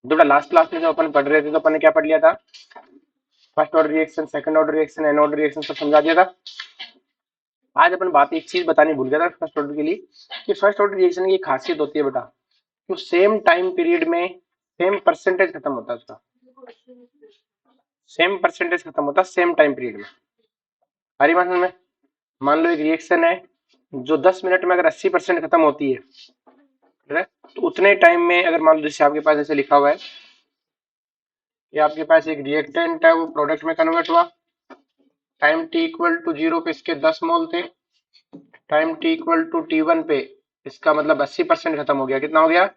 तो बेटा last class में जो अपन पढ़ रहे थे तो अपन ने क्या पढ़ लिया था? First order reaction, second order reaction, n order reaction सब समझा दिया था। आज अपन बात एक चीज बतानी भूल गया था फर्स्ट ऑर्डर के लिए, कि फर्स्ट ऑर्डर रिएक्शन की खासियत होती है बेटा, तो सेम टाइम पीरियड में सेम परसेंटेज खत्म होता है उसका, सेम परसेंटेज खत्म होता है सेम टाइम पीरियड में। हरी बात में, मान लो एक रिएक्शन है जो 10 मिनट में अगर 80% खत्म होती है, ठीक है? तो उतने टाइम में अगर मान लो जैसे आपके पास ऐसे लिखा हुआ है कि आपके पास एक रिएक्टेंट है वो प्रोडक्ट में कन्वर्ट हुआ, टाइम टी इक्वल टू 0 पे इसके 10 मोल थे, time t equal to T1 पे इसका मतलब 80% खत्म हो गया। कितना हो गया?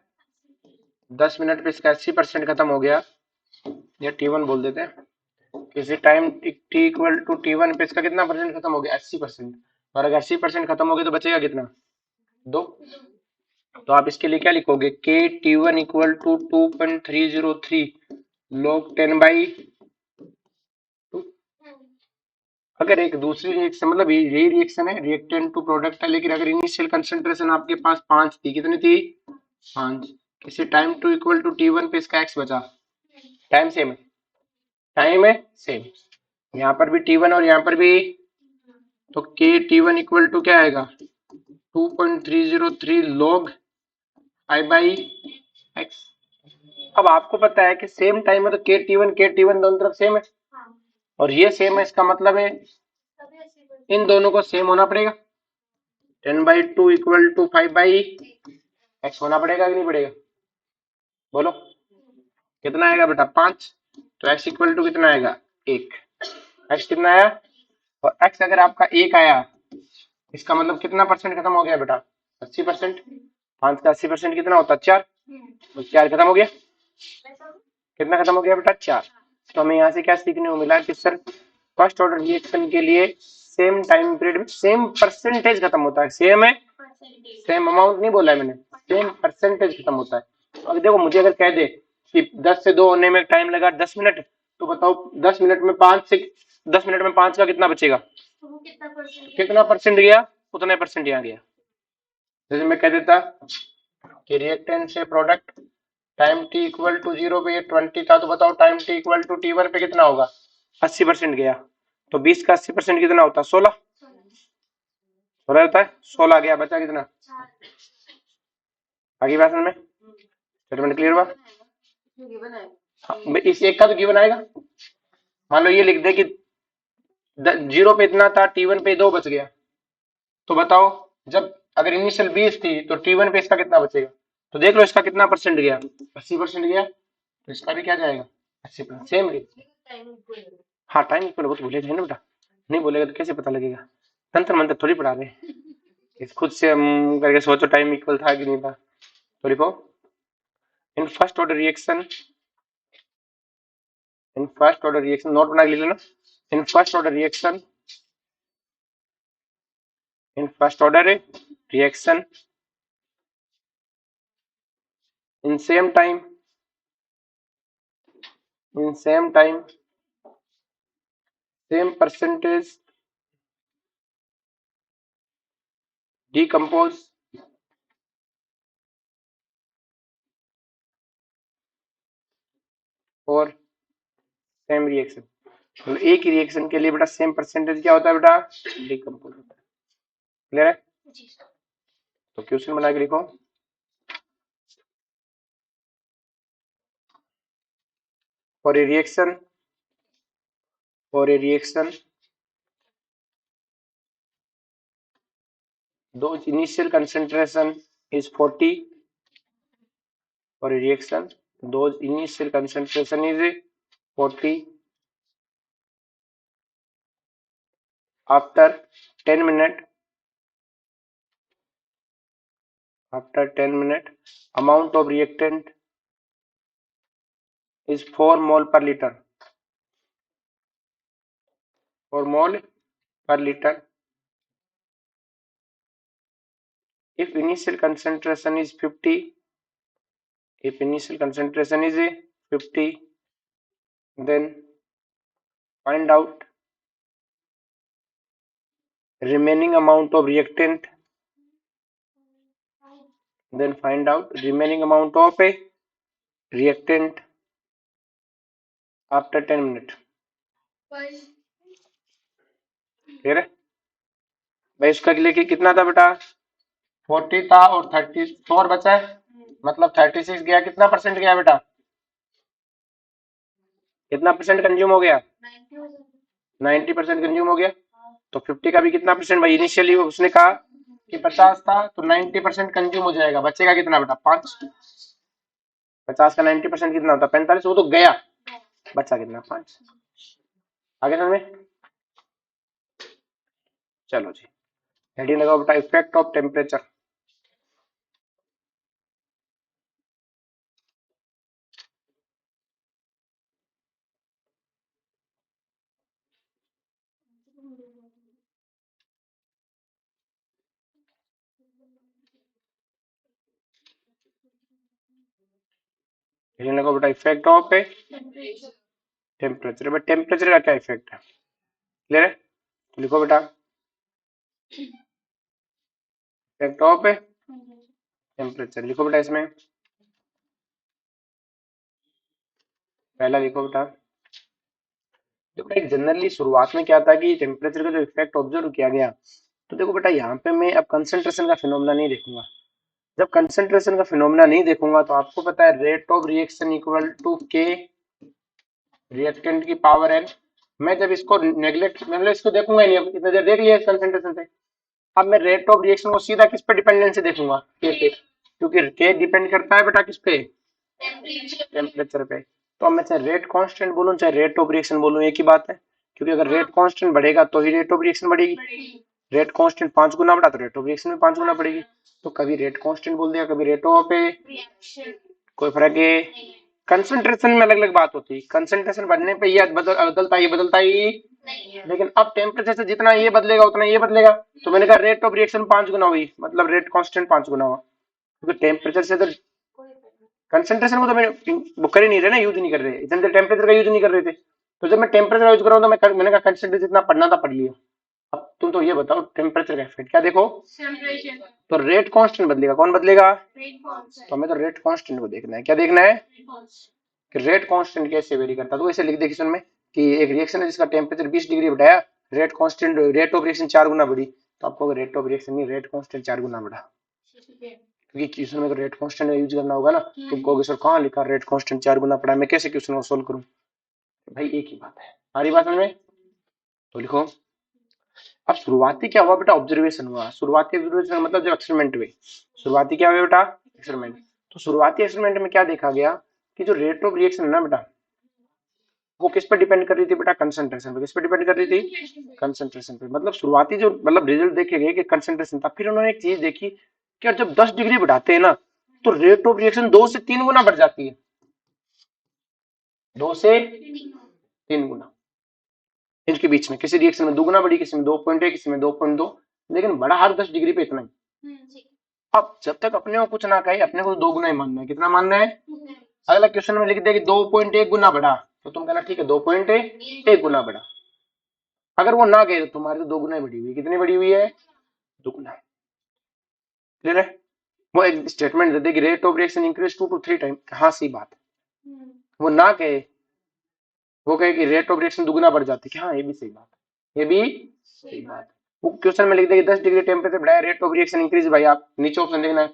10 मिनट पे इसका 80% खत्म हो गया, या T1 बोल देते हैं। किसी time t equal to T1 पे इसका कितना परसेंट खत्म हो गया? 80%। और अगर 80% खत्म हो गया तो बचेगा कितना? 2। तो आप इसके लिए क्या लिखोगे? के T1 इक्वल टू 2.303 log 10/2। अगर एक दूसरी रिएक्शन, मतलब यही रिएक्शन है, रिएक्टेंट टू प्रोडक्ट है, लेकिन अगर इनिशियल कंसेंट्रेशन आपके पास 5 थी, कितनी थी? 5। किसी time two equal to T1 पे इसका x बचा, टाइम सेम है, टाइम है सेम, यहाँ पर भी T1 और यहाँ पर भी, तो के T1 इक्वल टू क्या आएगा? 2.303 log I/x। अब आपको पता है कि सेम टाइम है तो के टी वन दोनों तरफ सेम है, और ये सेम है, इसका मतलब है इन दोनों को सेम होना पड़ेगा। 10/2 इक्वल टू 5/x होना पड़ेगा कि नहीं पड़ेगा? बोलो कितना आएगा बेटा? 5। तो x इक्वल टू कितना आएगा? 1। x कितना आया? और x अगर आपका 1 आया, इसका मतलब कितना परसेंट खत्म हो गया बेटा? 80%। 5 का 80% कितना होता है? 4। तो 4 खत्म हो गया। कितना खत्म हो गया बेटा? 4। तो हमें यहाँ से क्या सीखने को मिला कि सर फर्स्ट ऑर्डर रिएक्शन के लिए सेम टाइम पीरियड में सेम परसेंटेज खत्म होता है। सेम है, सेम अमाउंट नहीं बोला है मैंने, सेम परसेंटेज खत्म होता है। अब देखो मुझे अगर कह दे कि 10 से 2 होने में टाइम लगा 10 मिनट, तो बताओ 10 मिनट में 5 से 10 मिनट में 5 का कितना बचेगा? कितना परसेंट गया? उतने परसेंट यहाँ गया। जैसे मैं कह देता कि रिएक्टेंट से product time t equal to 0 पे ये 20 था, तो बताओ time t equal to T1 पे कितना होगा? 80% गया। तो 20 का 80% कितना होता है? 16। 16 होता है, 16 गया, बचा कितना? आगे बात में स्टेटमेंट क्लियर हुआ? हाँ, इस एक का तो गिवन आएगा। मान लो ये लिख दे कि 0 पे इतना था, T1 पे 2 बच गया, तो बताओ जब अगर इनिशियल 20 थी तो T1 पे इसका कितना बचेगा? तो देख लो इसका कितना परसेंट गया? 80% गया, तो इसका भी क्या जाएगा? 80%। सेम। हाँ टाइम इक्वल, वो तो भूलेगा ना बेटा, नहीं बोलेगा तो कैसे पता लगेगा? तंत्र मंत्र थोड़ी पढ़ा रहे हैं। इस खुद से हम करके सोचो टाइम इक्वल था कि नहीं था। तो लिखो in first order reaction, in first order reaction note बना के लिख लेना। In first order reaction, in first order reaction in same time, in same time same percentage decompose और सेम रिएक्शन, मतलब एक ही रिएक्शन के लिए बेटा सेम परसेंटेज क्या होता है बेटा? डिकम्पोज होता है। क्लियर है? तो क्वेश्चन बना के लिखो, for a reaction, for a reaction those initial concentration is 40, for a reaction those initial concentration is 40, after 10 minute, after 10 minute amount of reactant is 4 mole per liter, 4 mole per liter. If initial concentration is 50, if initial concentration is 50, then find out remaining amount of reactant, then find out remaining amount of a reactant after 10 minute. Clear है भाई? इसका लेके कितना था बेटा? 40 था और 34 बचा है, मतलब 36 गया। कितना परसेंट गया बेटा? कितना परसेंट कंज्यूम हो गया? 90% कंज्यूम हो गया। तो 50 का भी कितना परसेंट भाई? इनिशियली उसने कहा कि 50 था, तो 90% कंज्यूम हो जाएगा। बचेगा कितना बेटा? 5। 50 का 90% कितना होता? 45। वो तो गया, बचा कितना? 5। आगे समझ में? चलो जी, हेडिंग लगाओ बेटा, इफेक्ट ऑफ टेम्परेचर। हेडिंग लगाओ बेटा, effect of temperature. But temperature का क्या इफेक्ट है? क्लियर है? तो लिखो बेटा, इफेक्ट ऑफ टेम्परेचर। लिखो बेटा, इसमें पहला लिखो बेटा। तो भाई जनरली शुरुआत में क्या था कि टेम्परेचर का जो इफेक्ट ऑब्जर्व किया गया, तो देखो बेटा यहाँ पे मैं अब कंसंट्रेशन का फिनोमेना नहीं देखूंगा। जब कंसंट्रेशन का फिनोमेना नहीं देखूंगा तो आपको पता है rate of reaction equal to k reactant की पावर एन। मैं जब इसको नेग्लेक्ट, मतलब इसको देखूंगा ही नहीं, अब इतना देर देख लिया कंसंट्रेशन से। अब मैं रेट ऑफ रिएक्शन को सीधा किस पे डिपेंडेंसी देखूंगा? के पे, क्योंकि के डिपेंड करता है बेटा किस पे? टेम्परेचर पे। तो अब मैं चाहे रेट कांस्टेंट बोलूं चाहे रेट ऑफ रिएक्शन बोलूं, एक ही बात है। क्योंकि अगर रेट कांस्टेंट बढ़ेगा तो ही रेट ऑफ रिएक्शन बढ़ेगी। रेट कांस्टेंट 5 गुना बढ़ा तो रेट ऑफ रिएक्शन भी 5 गुना बढ़ेगी। तो कभी रेट कांस्टेंट बोल दिया, कभी रेट ऑफ कोई फर्क है? कंसंट्रेशन में अलग अलग बात होती है। कंसंट्रेशन बढ़ने पे ये बदलता, ये बदलता ही। लेकिन अब टेम्परेचर से जितना ये बदलेगा उतना ये बदलेगा। तो मैंने कहा रेट ऑफ रिएक्शन 5 गुना हुई, मतलब रेट कांस्टेंट 5 गुना हुआ। क्योंकि टेम्परेचर से तो कंसंट्रेशन को तो मैं वो कर ही नहीं रहे ना, यूज नहीं कर रहे, इतने टेम्परेचर का यूज नहीं कर रहे थे। तो जब मैं टेम्परेचर यूज कर रहा हूँ तो मैंने कहा कंसंट्रेशन जितना पढ़ना था पढ़ लिया। अब तुम तो ये बताओ टेम्परेचर का इफेक्ट क्या? देखो, तो रेट कांस्टेंट बदलेगा, कौन बदलेगा? तो हमें तो रेट कांस्टेंट को देखना है। क्या देखना है? कि रेट कांस्टेंट कैसे वेरी करता है। तो ऐसे लिख दे क्वेश्चन में कि एक रिएक्शन है जिसका टेम्परेचर 20 डिग्री बढ़ाया, rate constant, rate of reaction 4 गुना बढ़ी। तो आपको रेट ऑफ रिएक्शन नहीं, रेट कांस्टेंट 4 गुना बढ़ा। क्योंकि क्वेश्चन में तो रेट कांस्टेंट यूज करना होगा ना। तुम कहोगे सर कहाँ लिखा रेट कांस्टेंट 4 गुना पड़ा, मैं कैसे क्वेश्चन को सोल्व करूं? भाई एक ही बात है, सारी बात समझ में? तो लिखो, अब शुरुआती क्या हुआ बेटा? ऑब्जर्वेशन हुआ। शुरुआती ऑब्जर्वेशन मतलब जब एक्सपेरिमेंट हुए, शुरुआती क्या हुआ बेटा? एक्सपेरिमेंट। तो शुरुआती एक्सपेरिमेंट में क्या देखा गया कि जो रेट ऑफ रिएक्शन है ना बेटा, वो किस पर डिपेंड कर रही थी बेटा? कंसंट्रेशन पे। किस पे डिपेंड कर रही थी? कंसंट्रेशन पे। मतलब शुरुआती जो मतलब रिजल्ट देखे गए कि कंसंट्रेशन था। फिर उन्होंने एक चीज देखी कि जब 10 डिग्री बढ़ाते हैं ना तो रेट ऑफ रिएक्शन 2 से 3 गुना बढ़ जाती है। 2 से 3 गुना इनके बीच में। किसी रिएक्शन में 2 गुना बढ़ी, किसी में 2.1, किसी में 2.2, लेकिन बढ़ा हर 10 डिग्री पे इतना ही। अब जब तक अपने को कुछ ना कहे, अपने को 2 गुना ही मानना है। कितना मानना है? अगला क्वेश्चन में लिख दे कि 2.1 गुना बढ़ा, तो तुम कहना ठीक है 2.1 गुना बढ़ा। अगर वो ना कहे तो तुम्हारी तो 2 गुना ही बढ़ी हुई है। कितनी बढ़ी हुई है? 2 गुना। क्लियर है? वो एक स्टेटमेंट दे दे कि rate of reaction increase 2 to 3 time, हाँ सही बात है। वो ना कहे, वो कहे कि रेट ऑफ रिएक्शन दुगुना बढ़ जाती है, हाँ ये भी सही बात है, ये भी सही बात है। वो क्वेश्चन में लिख दे कि 10 डिग्री टेम्परेचर बढ़ाया, रेट ऑफ रिएक्शन इंक्रीज। भाई आप नीचे ऑप्शन देखना है,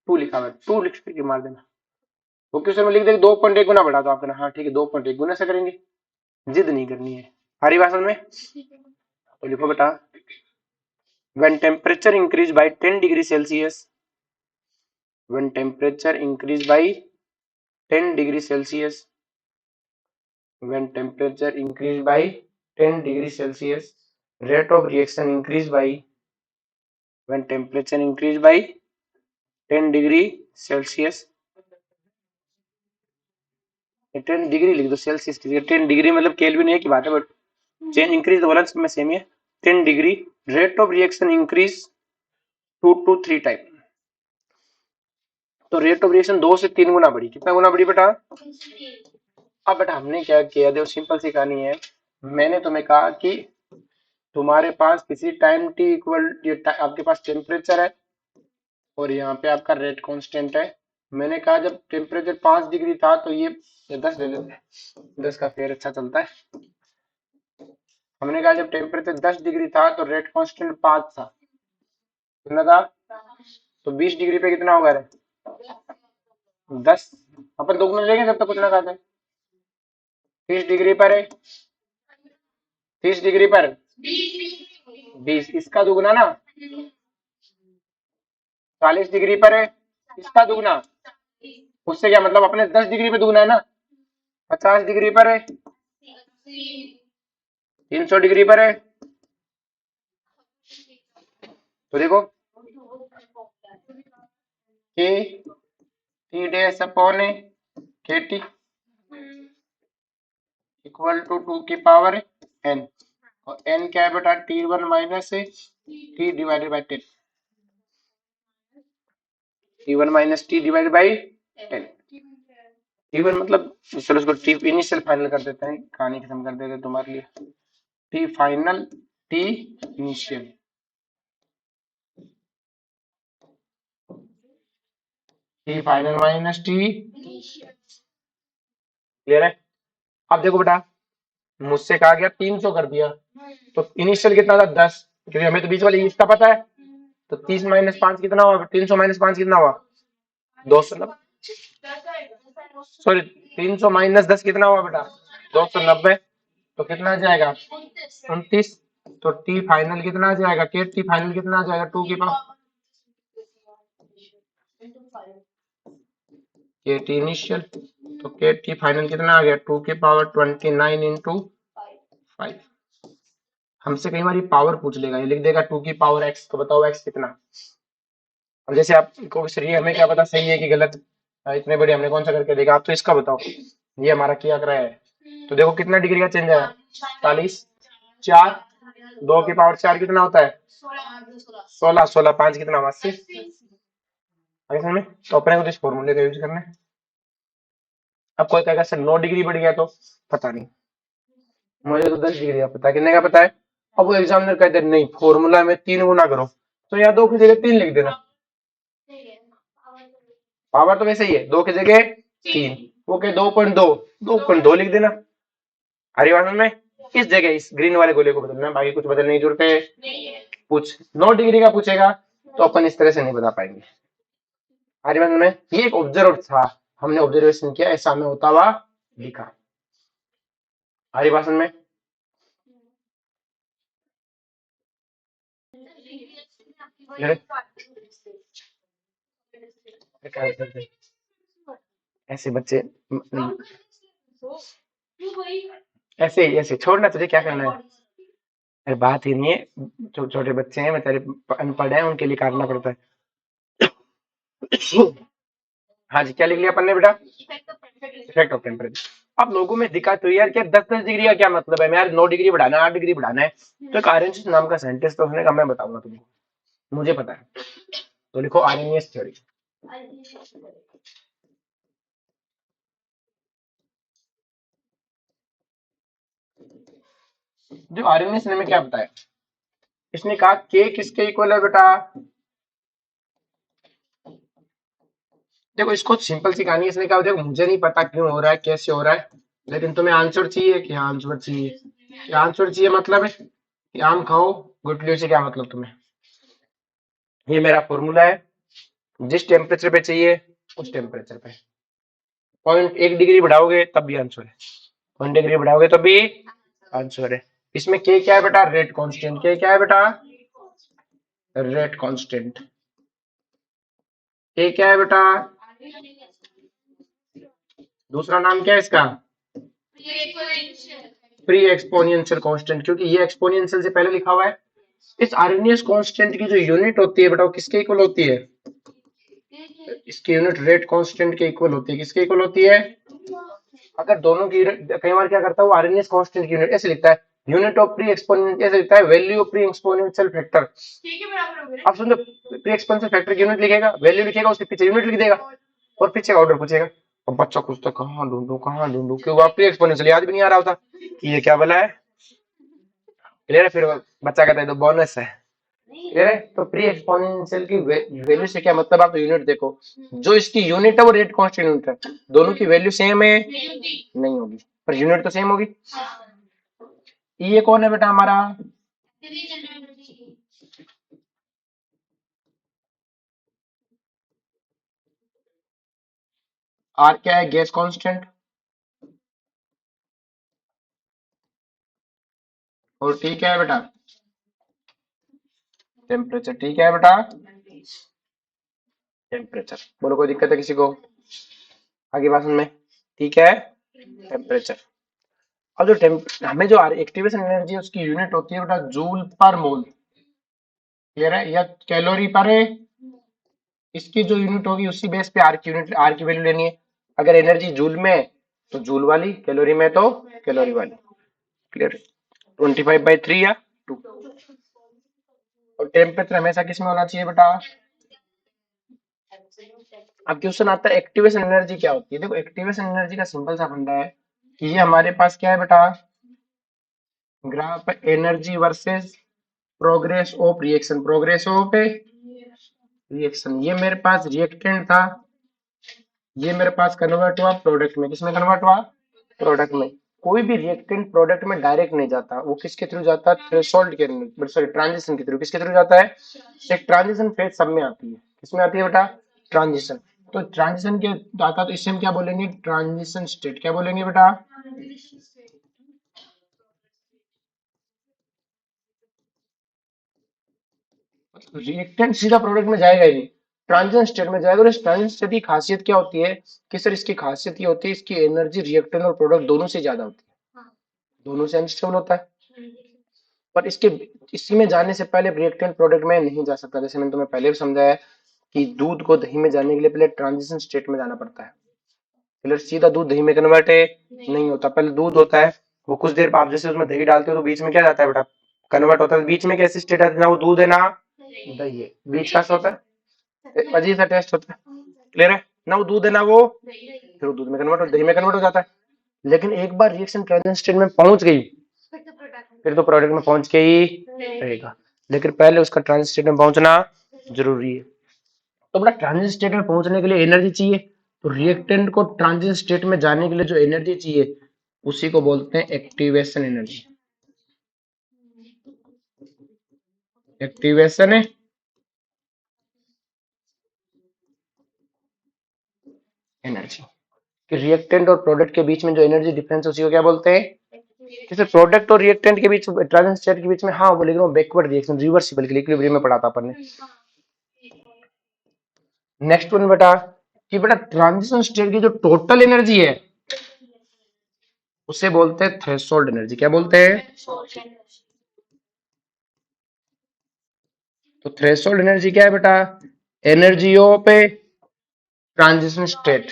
2 लिखा हुआ है, 2 लिख के मार देना। वो क्वेश्चन में लिख दे 2.1 गुना बढ़ा, तो आप कहना हाँ ठीक है 2.1 गुना से करेंगे, जिद नहीं करनी है। हरी भाषण में तो लिखो बेटा, when temperature increase by 10 degree Celsius, when temperature increase by 10 degree Celsius, when temperature increase by 10 degree Celsius, rate of reaction increase by, when temperature increase by 10 degree Celsius, 10 degree लिख दो, सेल्सियस 10 डिग्री मतलब kelvin एक ही बात है, but change increase तो बोला में same ही है। 10 degree rate of reaction increase 2 to 3 time. तो रेट ऑफ रिएक्शन 2 से 3 गुना बढ़ी। कितना गुना बढ़ी बेटा? अब बेटा हमने क्या किया, देखो सिंपल सी कहानी है। मैंने तुम्हें कहा कि तुम्हारे पास किसी टाइम टी इक्वल, आपके पास टेम्परेचर है और यहाँ पे आपका रेट कांस्टेंट है। मैंने कहा जब टेम्परेचर 5 डिग्री था तो ये 10 ले लेते हैं, 10 का फेयर अच्छा चलता है। हमने कहा जब टेम्परेचर 10 डिग्री था तो रेट कांस्टेंट 5 था, कितना था? तो 20 डिग्री पे कितना होगा रे? 10। अपन दोगुना लेंगे जब तक कुछ ना खाते। 30 डिग्री पर है, 30 डिग्री पर 20, इसका दुगना ना। 40 डिग्री पर है, इसका दुगना। उससे क्या मतलब, अपने 10 डिग्री पे दुगना है ना। 50 डिग्री पर है, 300 डिग्री पर है। तो देखो के टी डैश अपॉन ए के टी इक्वल टू 2 की पावर एन, और एन क्या है बेटा? T1 minus T divided by 10, T1 minus T divided by 10। T1 मतलब, चलो उसको टी इनिशियल फाइनल कर देते हैं, कहानी खत्म कर देते हैं तुम्हारे लिए। T final, T initial, T final minus T. Clear है? अब देखो बेटा, मुझसे कहा गया 300 कर दिया, तो इनिशियल कितना था? 10, क्योंकि हमें तो बीच वाले इसका पता है। तो 30 माइनस 5 कितना हुआ? 300 माइनस 5 कितना हुआ? 290। सॉरी, 300 माइनस 10 कितना हुआ बेटा? 290। तो कितना आ जाएगा? 29। तो टी फाइनल कितना आ जाएगा? के टी फाइनल कितना आ जाएगा? 2 की पावर के टी इनिशियल, तो के टी फाइनल कितना आ गया? 2 की पावर 29 इंटू 5। हमसे कई बार ये पावर पूछ लेगा, ये लिख देगा 2 की पावर x, तो बताओ x कितना। अब जैसे आपको सही, हमें क्या पता सही है कि गलत, इतने बड़े हमने कौन सा करके देखा, आप तो इसका बताओ। ये हमारा किया कर रहा है, तो देखो कितना डिग्री का चेंज है? 40, 4, 2 की पावर 4 कितना होता है? 16, 16, 5 कितना? 80। आगे समझ में? तो अपने को इस फॉर्मूले का यूज करना है। अब कोई कहेगा सर 9 डिग्री बढ़ गया, तो पता नहीं, मुझे तो 10 डिग्री का पता है, कितने का पता है? अब वो एग्जामिनर कहते हैं नहीं, फॉर्मूला में 3 गुना करो, तो या 2 की जगह 3 लिख देना। पावर तो वैसे ही है, 2 की जगह 3, वो के 2.2, 2.2 लिख देना। हरी बात में इस जगह इस ग्रीन वाले गोले को बदलना, बाकी कुछ बदलने की जरूरत है? पूछ 9 डिग्री का पूछेगा तो अपन इस तरह से नहीं बता पाएंगे। हरी बात में ये एक ऑब्जर्व था, हमने ऑब्जर्वेशन किया, ऐसा में होता हुआ लिखा। हरी भाषण में ऐसे बच्चे ऐसे ही ऐसे छोड़ना, तुझे क्या करना है? अरे बात ही नहीं है, छोटे बच्चे हैं, बेचारे अनपढ़ हैं, उनके लिए करना पड़ता है। हाँ जी, क्या लिख लिया अपन ने बेटा? Effect of temperature. अब लोगों में दिक्कत तो यार, क्या 10-10 डिग्री का क्या मतलब है? मैं यार 9 डिग्री बढ़ाना है, 8 डिग्री बढ़ाना है, तो एक आर्यनस नाम का साइंटिस्ट, तो उसने कहा मैं बताऊंगा तुमको, मुझे पता है। तो लिखो आर्यनियस थ्योरी। जो आर्यनियस ने हमें क्या बताया, इसने कहा के किसके इक्वल है बेटा? देखो इसको सिंपल सी कहानी, इसने कहा देखो मुझे नहीं पता क्यों हो रहा है, कैसे हो रहा है, लेकिन तुम्हें आंसर चाहिए कि हाँ आंसर चाहिए। क्या आंसर चाहिए? मतलब है कि आम खाओ गुटलियों से, क्या मतलब तुम्हें? ये मेरा फॉर्मूला है, जिस टेम्परेचर पे चाहिए उस टेम्परेचर पे 0.1 डिग्री बढ़ाओगे तब भी आंसर है, 1 डिग्री बढ़ाओगे तब भी आंसर है। इसमें के क्या है बेटा? Rate constant. के क्या है बेटा? Rate constant. के क्या है बेटा? दूसरा नाम क्या है इसका? प्री एक्सपोनेंशियल कांस्टेंट, क्योंकि ये एक्सपोनेंशियल से पहले लिखा हुआ है। इस आर्हेनियस कांस्टेंट की जो यूनिट होती है बेटा, वो किसके इक्वल होती है? इसकी यूनिट रेट कांस्टेंट के इक्वल होती है। किसके इक्वल होती है? अगर दोनों की कई बार क्या करता है वो, आर्हेनियस कांस्टेंट की यूनिट ऐसे लिखता है, यूनिट ऑफ प्री एक्सपोनेंट, ऐसे लिखता है value of pre exponential factor. अब समझो, प्री एक्सपोनेंशियल फैक्टर की यूनिट लिखेगा, वैल्यू लिखेगा, उसके पीछे यूनिट लिख देगा, और पीछे का ऑर्डर पूछेगा। अब बच्चा पूछता कहाँ ढूंढूं कहाँ ढूंढूं, क्योंकि प्री एक्सपोनेंशियल याद भी नहीं आ रहा होता कि ये क्या बोला है। क्लियर है? फिर बच्चा कहता है तो बोनस है, क्लियर है? तो प्री एक्सपोनेंशियल की वैल्यू से क्या मतलब, आप यूनिट देखो, जो इसकी यूनिट है वो रेट कांस्टेंट यूनिट है, दोनों की वैल्यू सेम है नहीं होगी, पर यूनिट तो सेम होगी। ये कौन है बेटा हमारा, आर क्या है, गैस कांस्टेंट, और टी क्या है बेटा, टेम्परेचर। टी क्या है बेटा, टेम्परेचर। बोलो कोई दिक्कत है किसी को आगे भाषण में? ठीक है, टेम्परेचर। और जो हमें जो एक्टिवेशन एनर्जी है उसकी यूनिट होती है बेटा जूल पर मोल, क्लियर है, या कैलोरी पर है, इसकी जो यूनिट होगी उसी बेस पे आर की यूनिट, आर की वैल्यू लेनी है। अगर एनर्जी जूल में है तो जूल वाली, कैलोरी में तो कैलोरी वाली, क्लियर। 25/3 या 2। और टेम्परेचर हमेशा किस में होना चाहिए बेटा? अब क्वेश्चन आता है एक्टिवेशन एनर्जी क्या होती है। देखो एक्टिवेशन एनर्जी का सिंपल सा फंडा है कि ये हमारे पास क्या है बेटा, graph energy versus progress of reaction, progress of reaction. ये मेरे पास रिएक्टेंट था, ये मेरे पास कन्वर्ट हुआ प्रोडक्ट में, किसमें कन्वर्ट हुआ, प्रोडक्ट में। कोई भी रिएक्टेंट प्रोडक्ट में डायरेक्ट नहीं जाता, वो किसके थ्रू जाता है, थ्रेशोल्ड के, सॉरी ट्रांजिशन के थ्रू। किसके थ्रू जाता है, एक ट्रांजिशन फेज सब में आती है, किसमें आती है बेटा, ट्रांजिशन। तो ट्रांजिशन के आता, तो इससे हम क्या बोलेंगे, ट्रांजिशन स्टेट। क्या बोलेंगे बेटा, रिएक्टेंट सीधा प्रोडक्ट में जाएगा ही नहीं, ट्रांजिशन स्टेट में जाएगा। और इस ट्रांजिशन स्टेट की खासियत क्या होती है कि सर, इसकी खासियत ये होती है इसकी एनर्जी रिएक्टेंट और प्रोडक्ट दोनों से ज्यादा होती है, दोनों से अनस्टेबल होता है। पर इसके इसी में जाने से पहले रिएक्टेंट प्रोडक्ट में नहीं जा सकता। जैसे मैंने तुम्हें पहले भी समझाया कि दूध को दही में जाने के लिए पहले ट्रांजिशन स्टेट में जाना पड़ता है, पहले सीधा दूध दही में कन्वर्ट नहीं होता। पहले दूध होता है, वो कुछ देर बाद जैसे उसमें दही डालते हो तो बीच में क्या जाता है बेटा, कन्वर्ट होता है। बीच में कैसी स्टेट आती है, ना वो दूध है ना दही है, बीच का होता है, एक अजीब सा टेस्ट होता है, क्लियर है, ना वो दूध है ना वो, फिर वो दूध में कन्वर्ट हो, दही में कन्वर्ट हो जाता है। लेकिन एक बार रिएक्शन ट्रांजिशन स्टेट में पहुंच गई फिर तो प्रोडक्ट में पहुंच के ही रहेगा, लेकिन पहले उसका ट्रांजिशन स्टेट में पहुंचना जरूरी है। तो बेटा ट्रांजिशन स्टेट में पहुंचने के लिए एनर्जी चाहिए, तो रिएक्टेंट को ट्रांजिशन स्टेट में जाने के लिए जो एनर्जी चाहिए उसी को बोलते हैं एक्टिवेशन एनर्जी। एक्टिवेशन एनर्जी, कि रिएक्टेंट और प्रोडक्ट के बीच में जो एनर्जी डिफरेंस है उसी को क्या बोलते हैं, जैसे प्रोडक्ट और रिएक्टेंट के बीच, ट्रांजिशन स्टेट के बीच में, हाँ वो, लेकिन वो बैकवर्ड रिएक्शन, रिवर्सिबल के लिए इक्विलिब्रियम में पढ़ा था अपन ने। नेक्स्ट वन बेटा, कि बेटा ट्रांजिशन स्टेट की जो टोटल एनर्जी है उसे बोलते हैं थ्रेशोल्ड एनर्जी। क्या बोलते हैं, तो थ्रेशोल्ड एनर्जी क्या है बेटा, एनर्जी ऑफ ट्रांजिशन स्टेट।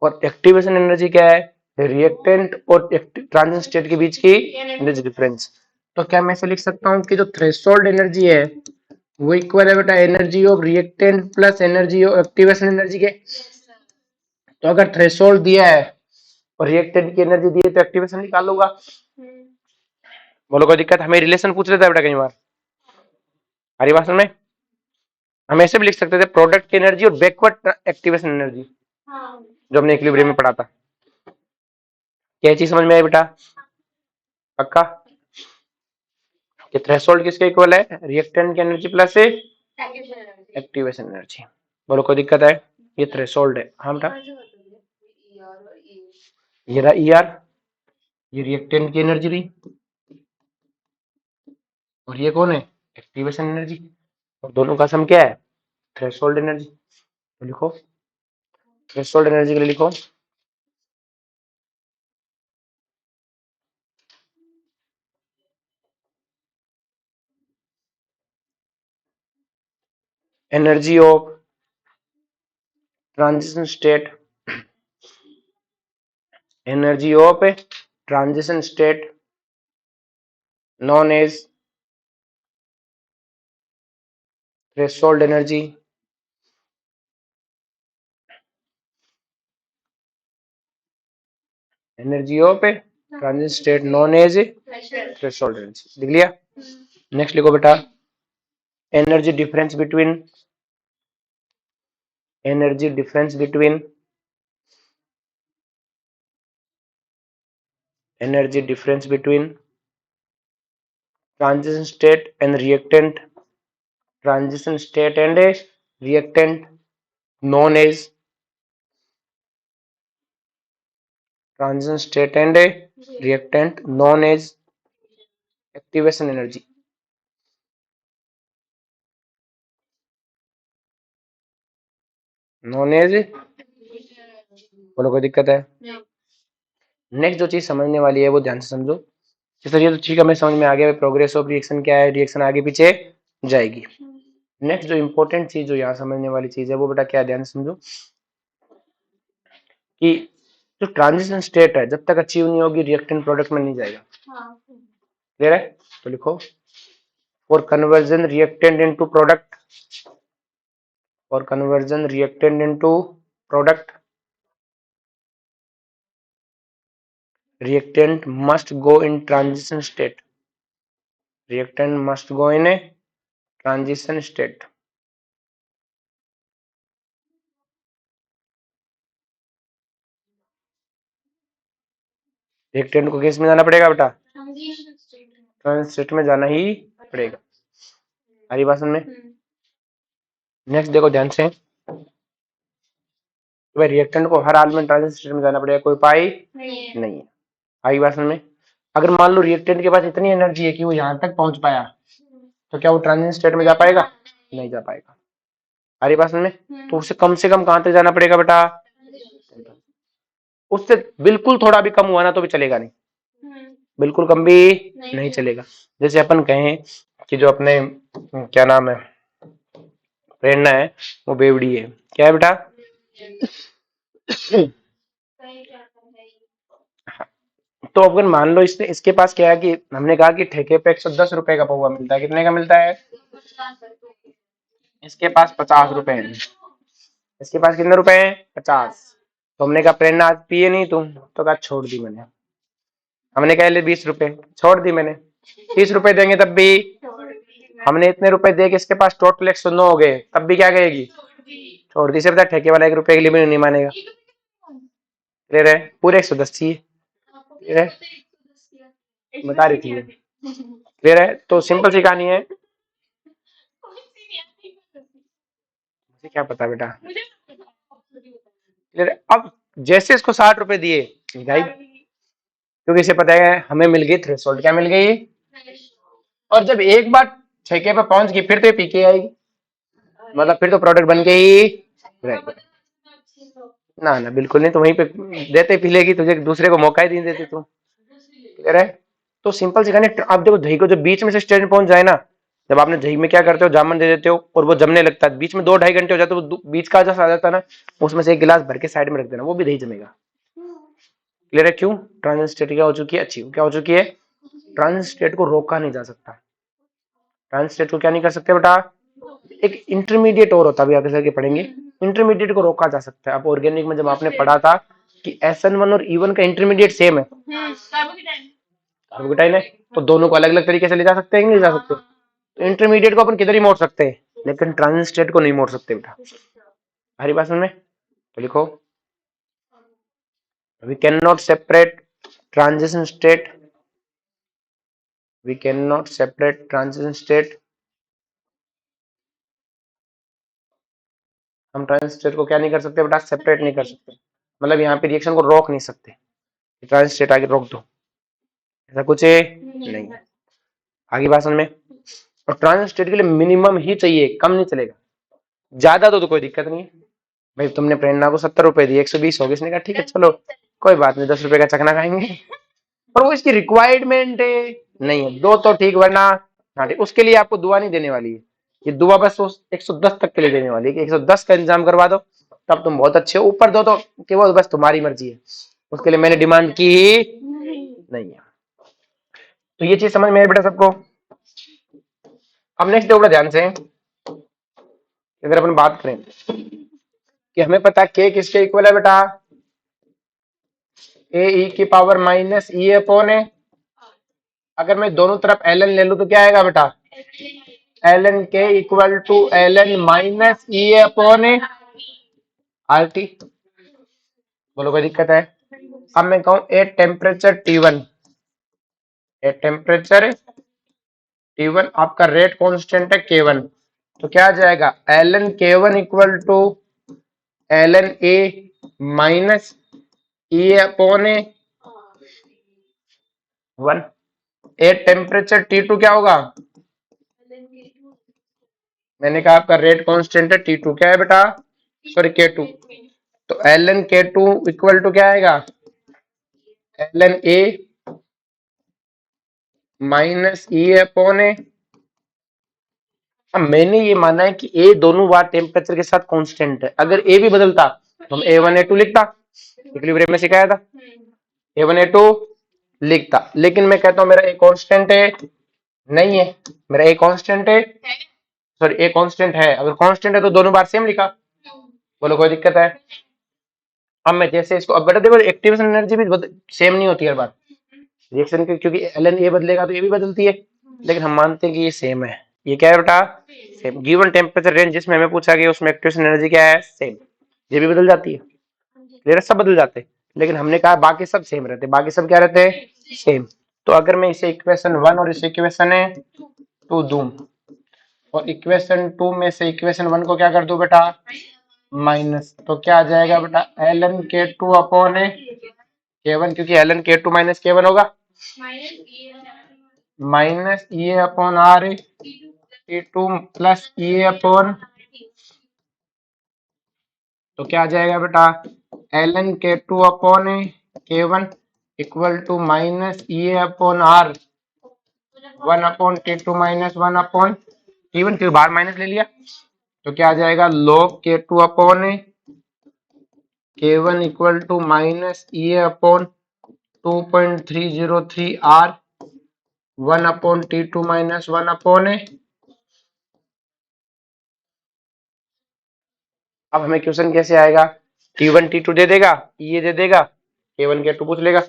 और एक्टिवेशन एनर्जी क्या है, रिएक्टेंट और ट्रांजिशन स्टेट के बीच की एनर्जी डिफरेंस। तो क्या मैं ऐसे लिख सकता हूँ कि जो थ्रेशोल्ड एनर्जी है वो इक्वल है बेटा energy of reactant plus energy of activation energy के। तो अगर थ्रेशोल्ड दिया है और रिएक्टेंट की एनर्जी दी है तो एक्टिवेशन निकाल लूंगा। बोलो कोई दिक्कत, हमें रिलेशन पूछ लेता है बेटा कई बार हरी भाषण में। हम ऐसे भी लिख सकते थे प्रोडक्ट की एनर्जी और बैकवर्ड एक्टिवेशन एनर्जी, जो हमने इक्विलिब्रियम में पढ़ा था। क्या चीज समझ में आई बेटा, पक्का? कि थ्रेशोल्ड किसके इक्वल है, रिएक्टेंट की एनर्जी प्लस एक्टिवेशन एनर्जी। बोलो कोई दिक्कत है, ये थ्रेशोल्ड है। हाँ बेटा, ये रहा ई आर, ये रिएक्टेंट की एनर्जी रही, और ये कौन है, एक्टिवेशन एनर्जी। और दोनों का सम क्या है, थ्रेशोल्ड एनर्जी। तो लिखो, थ्रेशोल्ड एनर्जी के लिए लिखो energy of transition state, energy of transition state known as threshold energy, energy of transition state known as threshold energy। लिख लिया? नेक्स्ट लिखो बेटा, energy difference between energy difference between energy difference between transition state and reactant transition state and a reactant known as transition state and a reactant known as activation energy known as बोलो कोई दिक्कत है next जो चीज समझने वाली है वो ध्यान से समझो कि सर ये तो ठीक है, मैं समझ में आ गया प्रोग्रेस ऑफ रिएक्शन क्या है, रिएक्शन आगे पीछे जाएगी। नेक्स्ट जो इंपॉर्टेंट चीज जो यहाँ समझने वाली चीज है वो बेटा क्या है, ध्यान से समझो कि जो ट्रांजिशन स्टेट है जब तक अचीव नहीं होगी रिएक्टेंट प्रोडक्ट में नहीं जाएगा। क्लियर है? तो लिखो for conversion reactant into product, for conversion reactant into product reactant must go in transition state, reactant must go in a transition state। Reactant को किस में जाना पड़ेगा बेटा? ट्रांजिशन स्टेट में जाना ही पड़ेगा। हरी बात में नेक्स्ट देखो ध्यान से, भाई रिएक्टेंट को हर हाल में ट्रांजिशन स्टेट में जाना पड़ेगा, कोई उपाय नहीं है। आई बात में अगर मान लो रिएक्टेंट के पास इतनी एनर्जी है कि वो यहाँ तक पहुंच पाया तो क्या वो ट्रांजिशन स्टेट में जा पाएगा? नहीं जा पाएगा। हरी बात में तो उसे कम से कम कहां तक जाना पड़ेगा बेटा? उससे बिल्कुल थोड़ा भी कम हुआ ना तो भी चलेगा नहीं, बिल्कुल कम भी नहीं चलेगा। जैसे अपन कहें कि जो अपने क्या नाम है प्रेरणा है वो बेवड़ी है, क्या है बेटा? तो अगर मान लो इसने इसके पास क्या है कि हमने कहा कि ठेके पे 110 रुपए का पौवा मिलता है, कितने का मिलता है? इसके पास 50 रुपए है, इसके पास कितने रुपए हैं? 50। तो हमने कहा प्रेरणा आज पिए नहीं तुम, तो कहा छोड़ दी मैंने। हमने कहा ले 20 रुपए, छोड़ दी मैंने। 30 रुपए देंगे तब भी, हमने इतने रुपए दे के इसके पास टोटल 109 हो गए तब भी क्या कहेगी? छोड़ दी। से पता ठेके वाला 1 रुपए के लिए भी नहीं मानेगा। क्लियर है? पूरे 110 चाहिए। क्लियर है? बता रही थी। क्लियर है? तो सिंपल सी कहानी है, मुझे क्या पता बेटा। क्लियर है? अब जैसे इसको 60 रुपए दिए भाई, क्योंकि इसे पता है हमें मिल गई थ्रेशोल्ड, क्या मिल गई? और जब एक बार ठेके पे पहुंच गई फिर तो ये पी के आएगी, मतलब फिर तो प्रोडक्ट बन के ही रहेगा। ना ना बिल्कुल नहीं, तो वहीं पे देते पी लेगी, तुझे दूसरे को मौका ही नहीं देती तू। क्लियर है? तो सिंपल सी कहानी। आप देखो दही को जब बीच में से स्टेज में पहुंच जाए ना, जब आपने दही में क्या करते हो, जामन दे देते हो और वो जमने लगता है, बीच में 2-2.5 घंटे हो जाते हैं, वो बीच का जैसा आ जाता है ना, उसमें से एक गिलास भर के साइड में रख देना, वो भी दही जमेगा। क्लियर है? क्यों? ट्रांजिशन स्टेट क्या हो चुकी है? अच्छी क्या हो चुकी है? ट्रांजिशन स्टेट को रोका नहीं जा सकता। ट्रांजिशन स्टेट को क्या नहीं कर सकते बेटा? एक इंटरमीडिएट और होता, अभी आगे चल के पढ़ेंगे, इंटरमीडिएट को रोका जा सकता है। अब ऑर्गेनिक में जब आपने पढ़ा था कि SN1 और E1 का इंटरमीडिएट सेम है, कार्बोकेटाइन है, तो दोनों को अलग अलग तरीके से ले जा सकते हैं, नहीं ले जा सकते? तो इंटरमीडिएट को अपन किधर ही मोड़ सकते हैं, लेकिन ट्रांजिशन स्टेट को नहीं मोड़ सकते बेटा। हरी बात समझ में? तो लिखो we cannot separate transition state, we cannot separate transition state, हम ट्रांजिशन स्टेट को क्या नहीं कर सकते बेटा? सेपरेट नहीं कर सकते, मतलब यहाँ पे रिएक्शन को रोक नहीं सकते, ट्रांजिशन स्टेट आगे रोक दो, ऐसा कुछ नहीं। आगे बात समझ में? और ट्रांजिशन स्टेट के लिए मिनिमम ही चाहिए, कम नहीं चलेगा, ज्यादा तो कोई दिक्कत नहीं है। भाई तुमने प्रेरणा को 70 रुपए दिए, 120 हो गए, इसने कहा ठीक है चलो कोई बात नहीं, 10 रुपए का चखना खाएंगे, पर वो इसकी रिक्वायरमेंट नहीं है, दो तो ठीक, वरना हाँ ठीक। उसके लिए आपको दुआ नहीं देने वाली है, ये दुआ बस उस 110 तक के लिए देने वाली है कि 110 का इंतजाम करवा दो, तब तुम बहुत अच्छे हो। ऊपर दो तो केवल बस तुम्हारी मर्जी है, उसके लिए मैंने डिमांड की ही नहीं है। तो ये चीज समझ में आई बेटा सबको? अब नेक्स्ट देखो ध्यान से, अगर अपन बात करें कि हमें पता के किसके इक्वल है बेटा? ए की पावर माइनस E/A। अगर मैं दोनों तरफ ln ले लूं तो क्या आएगा बेटा? L N k equal to l n minus E upon A R T. बोलो कोई दिक्कत है? अब मैं कहूं a temperature T1, a temperature T1, आपका रेट कांस्टेंट है K1, तो क्या आ जाएगा l n K1 equal to l N A minus E upon A 1। A temperature T2 क्या होगा? मैंने कहा आपका रेट कांस्टेंट है T2, क्या है बेटा? सॉरी K2, तो l n K2 equal to क्या आएगा? L N A minus E upon A. अब मैंने ये माना है कि ए दोनों बार टेम्परेचर के साथ कांस्टेंट है, अगर ए भी बदलता तो हम A1 A2 लिखता, इक्विलिब्रियम में सिखाया था, A1 A2 लिखता, लेकिन मैं कहता हूं मेरा ए कांस्टेंट है, नहीं है, मेरा ए कांस्टेंट है, सॉरी ए कांस्टेंट है, अगर कांस्टेंट है तो दोनों बार सेम लिखा। बोलो कोई दिक्कत है? अब मैं जैसे इसको, अब बेटा देखो एक्टिवेशन एनर्जी भी सेम नहीं होती हर बार रिएक्शन की, क्योंकि एल एन ए बदलेगा तो ये भी बदलती है, लेकिन हम मानते हैं कि ये सेम है। ये क्या है बेटा? सेम। गिवन टेम्परेचर रेंज जिसमें हमें पूछा गया उसमें एक्टिवेशन एनर्जी क्या है? सेम। ये भी बदल जाती है, क्लियर है? सब बदल जाते हैं, लेकिन हमने कहा बाकी सब सेम रहते, बाकी सब क्या रहते हैं? सेम। तो अगर मैं इसे इक्वेशन 1 और इसे इक्वेशन 2 दूं, और इक्वेशन 2 में से इक्वेशन 1 को क्या कर दूं बेटा? माइनस, तो क्या आ जाएगा बेटा? L n K2 upon A K1, क्योंकि L n K2 minus K1 होगा, minus E upon R T2 plus E upon, तो क्या आ जाएगा बेटा? L n K2 upon A K1 equal to minus E upon R 1 upon T2 minus 1 upon T1, क्योंकि बाहर minus ले लिया, तो क्या आ जाएगा? log K2 upon A K1 equal to minus E upon 2.303 R 1 upon T2 minus 1 upon A. अब हमें क्वेश्चन कैसे आएगा? T1 T2 दे देगा, ये दे देगा, K1 K2 पूछ लेगा,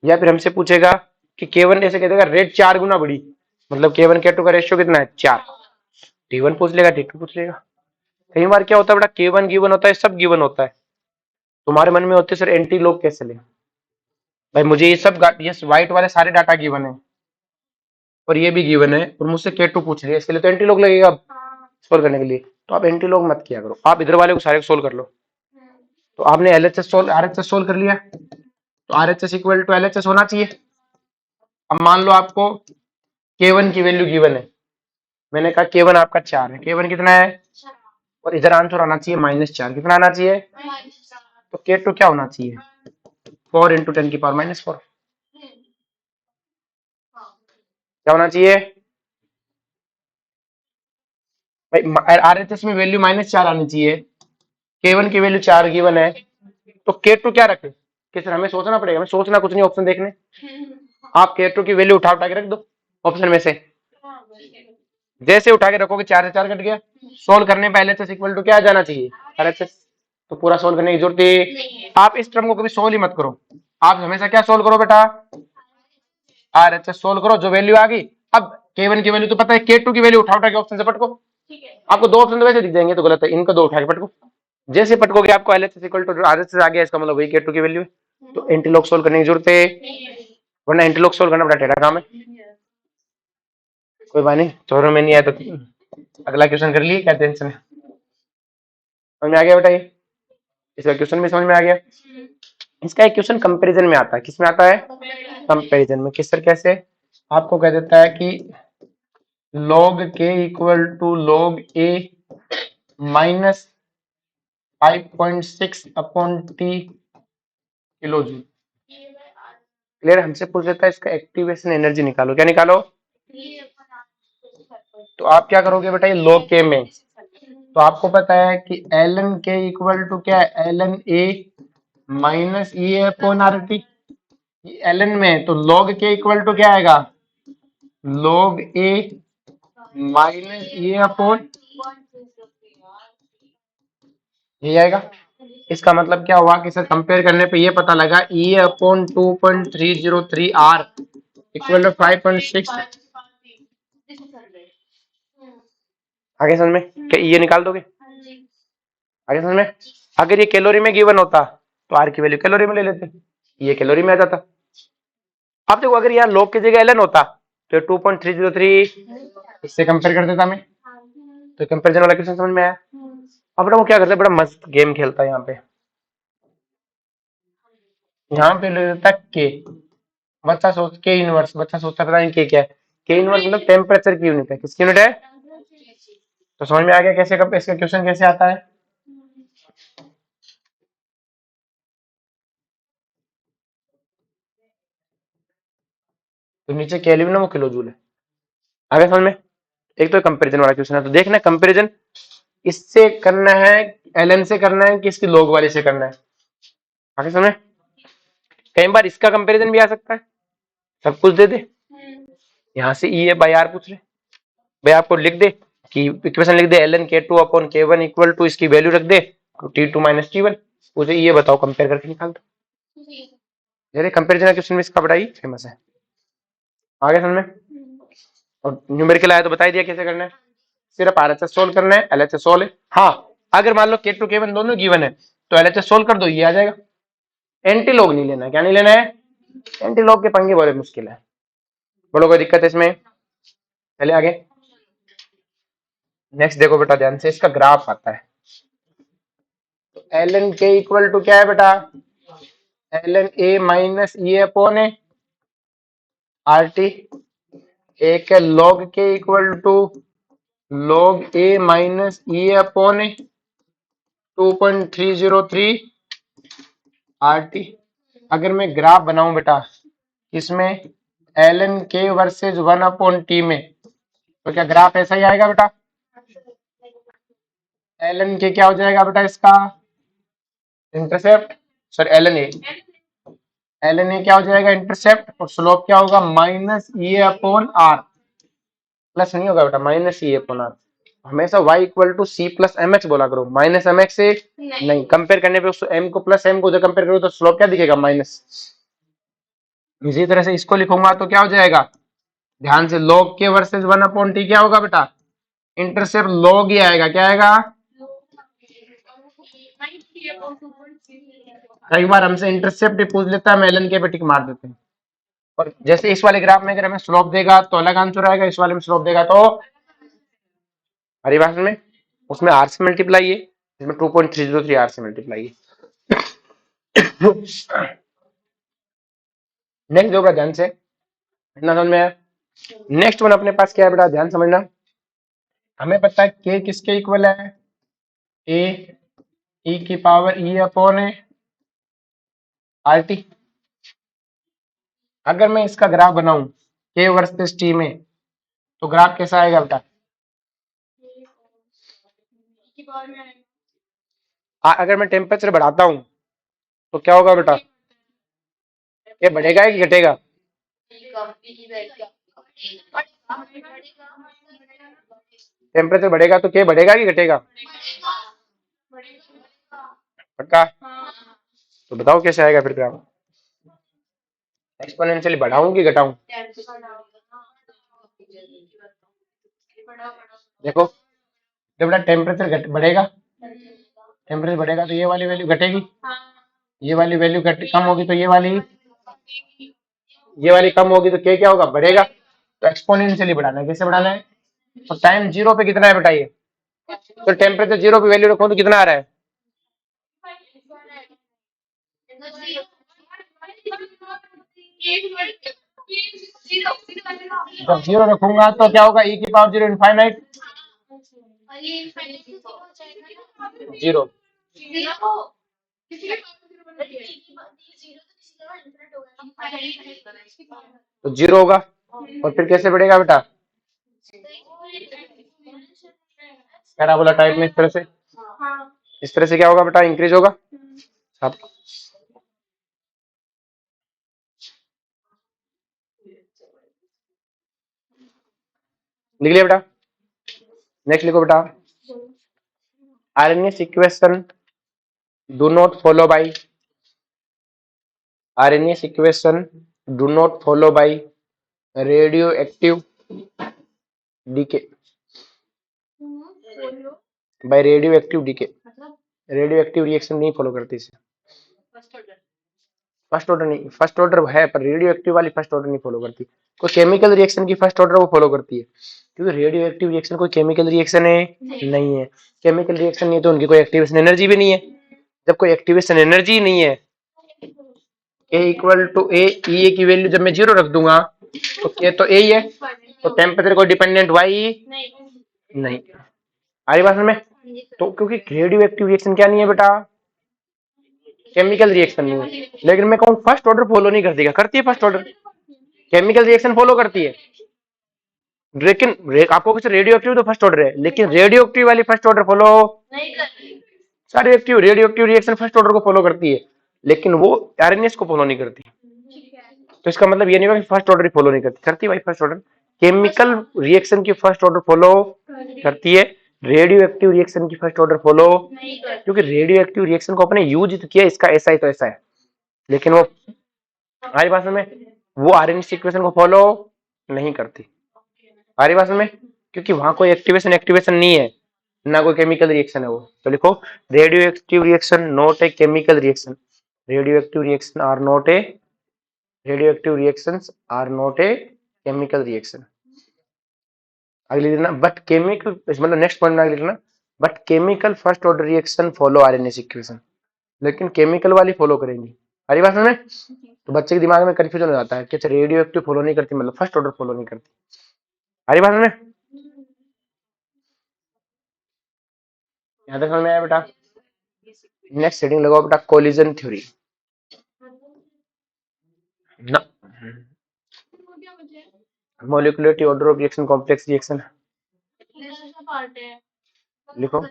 या फिर हमसे पूछेगा कि K1 ऐसे कह देगा रेट 4 गुना बड़ी, मतलब K1 K2 का रेशियो कितना है? 4। T1 पूछ लेगा, T2 पूछ लेगा। कई बार क्या होता है बेटा? K1 गिवन होता है, सब गिवन होता है, तुम्हारे मन में होते सर एंटी लॉग कैसे ले? भाई मुझे ये सब, ये व्हाइट वाले सारे डाटा गिवन है और ये भी गिवन है, और मुझसे K2 पूछ लिया, इसके लिए तो एंटी लॉग लगेगा अब सोल्व करने के लिए, तो आप एंटी लॉग मत किया करो, आप इधर वाले को सारे को सोल्व कर लो। तो आपने LHS सोल्व, RHS सोल्व कर लिया, तो RHS इक्वल टू LHS होना चाहिए। अब मान लो आपको K1 की वैल्यू गिवन है, मैंने कहा K1 आपका 4 है, K1 कितना है? और इधर आंसर आना चाहिए -4, कितना आना चाहिए? तो K2 क्या होना चाहिए? 4 इंटू 10 की पावर -4, क्या होना चाहिए भाई? RHS में वैल्यू -4 आनी चाहिए, K1 की वैल्यू 4 गिवन है, तो K2 क्या रखे? कि सर हमें सोचना पड़ेगा, हमें सोचना कुछ नहीं, ऑप्शन देखने, आप K2 की वैल्यू उठा के रख दो ऑप्शन में से, जैसे उठा के रखोगे 4 से 4 कट गया, सोल्व करने पे LHS इक्वल टू क्या आ जाना चाहिए? RHS। तो पूरा सोल्व करने की जरूरत है, आप इस टर्म को कभी सोल्व ही मत करो, आप हमेशा क्या सोल्व करो बेटा? RHS सोल्व करो, जो वैल्यू आ गई। अब K1 की वैल्यू तो पता है, K2 की वैल्यू उठा के ऑप्शन से पटको, आपको दो ऑप्शन तो वैसे दिख जाएंगे, तो गलत है, इनको दो उठा के पटको, जैसे पटकोगे आपको LHS इक्वल टू RHS आ गया, इसका मतलब वही K2 की वैल्यू है, तो एंटीलॉग सोल्व करने की जरूरत है, वरना एंटीलॉग सोल्व करना बड़ा टेढ़ा काम है। कोई बात नहीं, छोड़ो, में नहीं आया तो अगला क्वेश्चन कर लिए, क्या टेंशन है? समझ में आ गया बेटा? ये इसका क्वेश्चन भी समझ में आ गया। इसका एक क्वेश्चन कंपैरिजन में आता है, किसमें आता है? कंपैरिजन में। किस सर कैसे? आपको कह देता है कि log K equal to log A minus 5.6 upon T kilo joule. Clear? हमसे पूछ लेता है इसका एक्टिवेशन एनर्जी निकालो, क्या निकालो? तो आप क्या करोगे बेटा? ये log K में, तो आपको पता है कि ln K इक्वल टू क्या है? ln A minus E upon R T, ln में, तो log K इक्वल टू क्या आएगा? log A minus E upon, ये आएगा। इसका मतलब क्या हुआ कि सर कंपेयर करने पे ये पता लगा E upon 2.303 R equal to 5.6, आगे समझ में? ये निकाल दोगे? आगे समझ में? अगर ये कैलोरी में गिवन होता तो आर की वैल्यू कैलोरी में ले लेते, ये कैलोरी में आ जाता। अब देखो अगर यहाँ लॉग की जगह एलएन होता तो 2.303 इससे कंपेयर कर देता मैं, तो कंपेरिजन वाला क्वेश्चन समझ में आया। अब वो क्या करता है, बड़ा मस्त गेम खेलता है यहाँ पे ले लेता के, बच्चा सोच के इनवर्स, बच्चा सोचता पता नहीं क्या है, के इनवर्स मतलब टेम्परेचर की यूनिट है, किसकी यूनिट है? तो समझ में आ गया कैसे, कब इसका क्वेश्चन कैसे आता है। तो नीचे केल्विन है, वो किलो जूल है। आगे समझ में? एक तो कंपैरिजन वाला क्वेश्चन है, तो देखना कंपैरिजन इससे करना है, एलएन से करना है कि इसकी लॉग वाले से करना है। आगे समझ में? कई बार इसका कंपैरिजन भी आ सकता है, सब कुछ दे दे, यहाँ से ई ए बाई आर पूछ ले, भाई आपको लिख दे कि इक्वेशन लिख दे L N K two upon K one equal to इसकी वैल्यू रख दे T two minus T one, मुझे ये बताओ कंपेयर करके निकाल दो। कंपेरिजन क्वेश्चन में इसका बड़ा ही फेमस है। आगे समझ में? और न्यूमेरिकल आया तो बता दिया कैसे करना है, सिर्फ आरएचएस सोल्व करना है, एलएचएस सोल्व है। हाँ अगर मान लो के टू के वन दोनों गिवन है तो एलएचएस सोल्व कर दो, ये आ जाएगा। एंटी लॉग नहीं लेना है, क्या नहीं लेना है? एंटी लॉग के पंगे बड़े मुश्किल है। बोलो कोई दिक्कत है इसमें? चले आगे। नेक्स्ट देखो बेटा ध्यान से, इसका ग्राफ आता है, तो l N k equal to क्या है बेटा, l N A minus E upon A R T, एक है log k equal to log A minus E upon A 2.303 R T. अगर मैं ग्राफ बनाऊं बेटा इसमें l N k versus 1 upon T में, तो क्या ग्राफ ऐसा ही आएगा बेटा? एल एन के क्या हो जाएगा बेटा इसका intercept, sorry l N A क्या हो जाएगा इंटरसेप्ट, और स्लोप क्या होगा minus E upon R, plus नहीं होगा बेटा माइनस ई अपॉन आर। हमेशा y equal to c plus m x बोला करो, माइनस एम एक्स से नहीं कंपेयर करने पे m को प्लस m को जो कंपेयर करो तो स्लोप क्या दिखेगा माइनस। इसी तरह से इसको लिखूंगा तो क्या हो जाएगा, ध्यान से log के वर्सेस 1 अपॉन टी क्या होगा बेटा, इंटरसेप्ट log ही आएगा, क्या आएगा? कई बार हमसे इंटरसेप्ट ही पूछ लेता है, हम एलन के पे टिक मार देते हैं। और जैसे इस वाले ग्राफ में अगर हमें स्लोप देगा तो अलग आंसर आएगा, इस वाले में स्लोप देगा तो हरी भाषा में उसमें आर से मल्टीप्लाई है, इसमें 2.303 आर से मल्टीप्लाई है। नेक्स्ट जो ध्यान से इतना समझ में आया। नेक्स्ट वन अपने पास क्या है बेटा, ध्यान समझना, हमें पता है के किसके इक्वल है, ए ई की power E upon A R T. अगर मैं इसका ग्राफ बनाऊं के वर्सेस टी में तो ग्राफ कैसा आएगा बेटा? अगर मैं टेम्परेचर बढ़ाता हूं तो क्या होगा बेटा, ये बढ़ेगा कि घटेगा? टेम्परेचर बढ़ेगा तो क्या बढ़ेगा कि घटेगा? पक्का? तो बताओ कैसे आएगा फिर ग्राफ, एक्सपोनेंशियली बढ़ाऊं कि घटाऊं? देखो जब बेटा टेम्परेचर बढ़ेगा, टेम्परेचर बढ़ेगा तो ये वाली वैल्यू घटेगी, ये वाली वैल्यू कम होगी तो ये वाली कम होगी तो क्या होगा, बढ़ेगा। तो एक्सपोनेंशियली बढ़ाना है, कैसे बढ़ाना है, तो टाइम जीरो पे कितना है बताइए, तो टेम्परेचर जीरो पे वैल्यू रखो तो कितना आ रहा है, जब जीरो रखूंगा तो क्या होगा, ई की पावर जीरो इनफाइनाइट जीरो, तो जीरो होगा। और फिर कैसे बढ़ेगा बेटा, पैराबोला टाइप में इस तरह से क्या होगा बेटा, इंक्रीज होगा। सब लिख लिया बेटा। नेक्स्ट लिखो बेटा, RNA sequence do not follow by RNA sequence do not follow by radioactive decay। By radioactive decay, radio active reaction नहीं फॉलो करती इसे। फर्स्ट ऑर्डर नहीं, फर्स्ट ऑर्डर है पर रेडियो एक्टिव वाली फर्स्ट ऑर्डर नहीं फॉलो करती। कोई केमिकल रिएक्शन की फर्स्ट ऑर्डर वो फॉलो करती है, क्योंकि रेडियो एक्टिव रिएक्शन कोई केमिकल रिएक्शन है नहीं है। केमिकल रिएक्शन नहीं है तो उनकी कोई एक्टिवेशन एनर्जी भी नहीं है। जब कोई एक्टिवेशन एनर्जी नहीं है, ए इक्वल टू ए, ई की वैल्यू जब मैं 0 रख दूंगा तो के तो ए ही है, तो टेम्परेचर को डिपेंडेंट वाई नहीं। आ रही बात में? तो क्योंकि रेडियो एक्टिव रिएक्शन क्या नहीं है बेटा, केमिकल रिएक्शन नहीं है। लेकिन मैं कहूँ फर्स्ट ऑर्डर फॉलो नहीं करती, क्या करती है first order? Chemical reaction follow करती है, लेकिन आपको कुछ रेडियो एक्टिव तो फर्स्ट ऑर्डर है, लेकिन रेडियो एक्टिव वाली फर्स्ट ऑर्डर फॉलो नहीं करती। सारे active radio active reaction first order को फॉलो करती है, लेकिन वो आरएनएस को फॉलो नहीं करती। तो इसका मतलब ये नहीं होगा कि फर्स्ट ऑर्डर ही फॉलो नहीं करती, करती भाई फर्स्ट ऑर्डर। केमिकल रिएक्शन की फर्स्ट ऑर्डर फॉलो करती है, रेडियो एक्टिव रिएक्शन की फर्स्ट ऑर्डर फॉलो, क्योंकि रेडियो एक्टिव रिएक्शन को अपने यूज किया, इसका ऐसा ही तो ऐसा है, लेकिन वो हमारी भाषा में वो आरएनएस इक्वेशन को फॉलो नहीं करती। हमारी भाषा में, क्योंकि वहां कोई एक्टिवेशन एक्टिवेशन नहीं है, ना कोई केमिकल रिएक्शन है वो। तो लिखो radio active reaction not a chemical reaction, radio active reaction are not a, radio active reactions are not a chemical reaction. अगली लिखना बट केमिकल, मतलब नेक्स्ट पॉइंट में आगे लिखना but chemical first order reaction follow Arrhenius equation, लेकिन chemical वाली follow करेंगी। हमारी बात में तो बच्चे के दिमाग में कंफ्यूजन हो जाता है कि अच्छा रेडियो एक्टिव फॉलो नहीं करती मतलब फर्स्ट ऑर्डर फॉलो नहीं करती। हमारी बात में यहाँ तक समझ में आया बेटा? नेक्स्ट हेडिंग लगाओ बेटा कोलिजन थ्योरी ना, molecularity order of reaction complex reaction लिखो,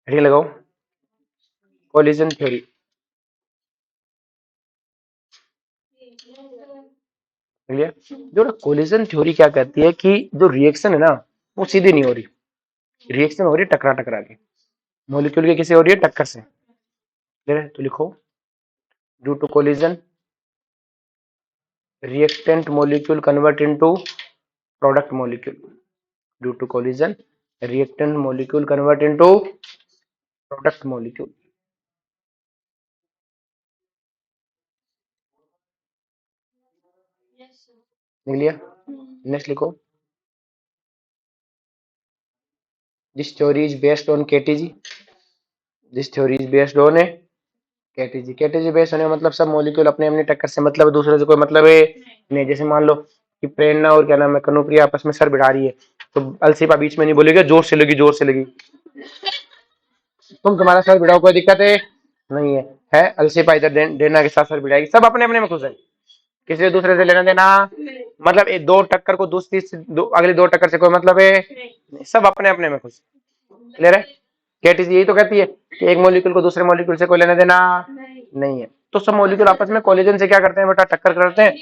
हेडिंग लगाओ कोलिजन थ्योरी। जो कोलिजन थ्योरी क्या कहती है कि जो रिएक्शन है ना वो सीधी नहीं हो रही, रिएक्शन हो रही है टकरा टकरा के, मॉलिक्यूल के किसे हो रही है, टक्कर से। तो लिखो due to collision reactant molecule convert into product molecule, due to collision reactant molecule convert into product molecule। लिख लिया? नेक्स्ट लिखो this theory is based on KTG, this theory is based on KTG. KTG based होने मतलब सब molecule अपने अपने टक्कर से, मतलब दूसरे से कोई मतलब है नहीं। जैसे मान लो कि प्रेरणा और क्या नाम है कनुप्रिया आपस में सर भिड़ा रही है, तो अलसीपा बीच में नहीं बोलेगी जोर से लगी जोर से लगी, तुम्हारा सर भिड़ाओ कोई दिक्कत है नहीं है अलसीपा इधर डेना के साथ सर भिड़ाएगी, सब अपने अपने में खुश है, किसी दूसरे से लेना देना मतलब एक दो टक्कर को दूसरी से अगली दो टक्कर से कोई मतलब है, सब अपने अपने में खुश। क्लियर है? केटीसी यही तो कहती है कि एक मॉलिक्यूल को दूसरे मॉलिक्यूल से कोई लेना देना नहीं है। तो सब मॉलिक्यूल आपस में कोलिजन से क्या करते हैं बेटा, टक्कर करते हैं,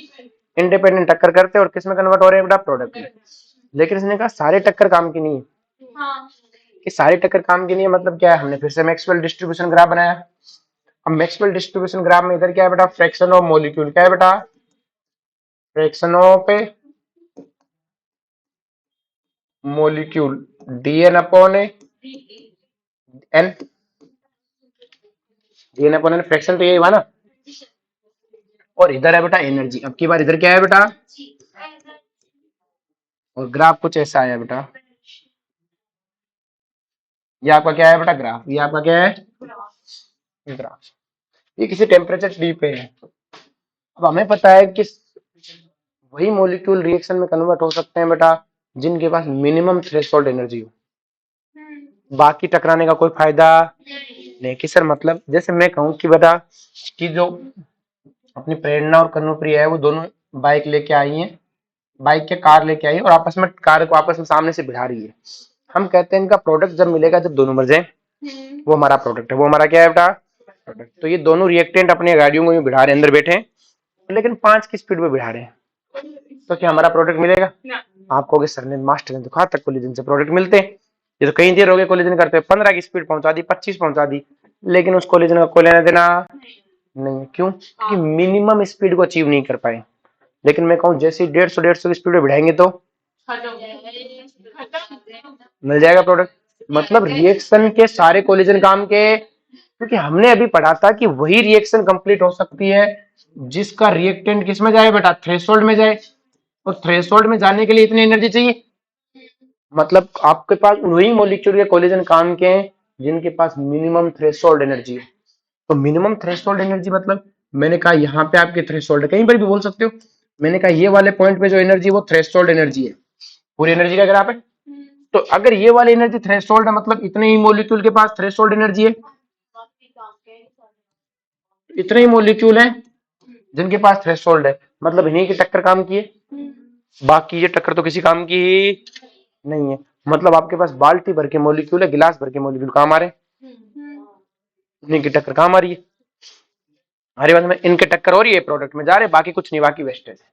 इंडिपेंडेंट टक्कर करते हैं, और किस में कन्वर्ट हो रहे हैं बेटा, प्रोडक्ट में। लेकिन इसने कहा सारे टक्कर काम की नहीं है, कि सारी टक्कर काम की नहीं है मतलब क्या है, हमने फिर से मैक्सवेल डिस्ट्रीब्यूशन ग्राफ बनाया। अब मैक्सवेल डिस्ट्रीब्यूशन ग्राफ में इधर क्या है बेटा, फ्रैक्शन ऑफ मॉलिक्यूल, क्या है बेटा, fraction of molecule dn upon n, dn upon n fraction तो यही हुआ ना। और इधर है बेटा एनर्जी, अब की बार इधर क्या है बेटा, और ग्राफ कुछ ऐसा आया बेटा, ये आपका क्या है बेटा ग्राफ, ये आपका क्या है ग्राफ, ये किसी टेम्परेचर T पे है। अब हमें पता है कि वही मॉलिक्यूल रिएक्शन में कन्वर्ट हो सकते हैं बेटा जिनके पास मिनिमम थ्रेशोल्ड एनर्जी हो, बाकी टकराने का कोई फायदा नहीं। कि सर मतलब जैसे मैं कहूँ कि बेटा कि जो अपनी प्रेरणा और कनुप्रिया है वो दोनों बाइक लेके आई हैं, बाइक के कार लेके आई है और आपस में कार को आपस में सामने से भिड़ा रही है। हम कहते हैं इनका प्रोडक्ट जब मिलेगा जब दोनों मर जाए, वो हमारा प्रोडक्ट है, वो हमारा क्या है बेटा प्रोडक्ट। तो ये दोनों रिएक्टेंट अपनी गाड़ियों को भिड़ा रहे अंदर बैठे, लेकिन 5 की स्पीड में भिड़ा रहे हैं, तो क्या हमारा प्रोडक्ट मिलेगा? आप कहोगे सर ने मास्टर ने तो कहा तक कोलिजन से प्रोडक्ट मिलते हैं, ये तो कई देर हो गए कोलिजन करते, 15 की स्पीड पहुंचा दी, 25 पहुंचा दी, लेकिन उस कोलिजन का कोई लेना देना नहीं। क्यों? क्योंकि मिनिमम स्पीड को अचीव नहीं कर पाए। लेकिन मैं कहूँ जैसे 150 की स्पीड में भिड़ाएंगे तो मिल जाएगा प्रोडक्ट। मतलब रिएक्शन के सारे कोलिजन काम के, क्योंकि हमने अभी पढ़ा था कि वही रिएक्शन कंप्लीट हो सकती है जिसका रिएक्टेंट किस में जाए बेटा, थ्रेशोल्ड में जाए। और थ्रेशोल्ड में जाने के लिए इतनी एनर्जी चाहिए। मतलब आपके पास वही मॉलिक्यूल के कोलिजन काम के हैं जिनके पास मिनिमम थ्रेशोल्ड एनर्जी है। तो मिनिमम थ्रेशोल्ड एनर्जी मतलब मैंने कहा यहाँ पे आपके थ्रेशोल्ड, कहीं पर भी बोल सकते हो। मैंने कहा ये वाले पॉइंट पे जो एनर्जी वो थ्रेशोल्ड एनर्जी है, पूरी एनर्जी का ग्राफ है। तो अगर ये वाली एनर्जी थ्रेशोल्ड है मतलब इतने ही मॉलिक्यूल के पास थ्रेशोल्ड एनर्जी है, इतने ही मॉलिक्यूल हैं जिनके पास थ्रेशोल्ड है, मतलब इन्हीं की टक्कर काम की है। बाकी ये टक्कर तो किसी काम की ही नहीं है। मतलब आपके पास बाल्टी भर के मॉलिक्यूल है, गिलास भर के मॉलिक्यूल काम आ रहे हैं, इन्हीं की टक्कर काम आ रही है। हमारे बात में इनके टक्कर हो रही है, प्रोडक्ट में जा रहे, बाकी कुछ नहीं, बाकी वेस्टेज है।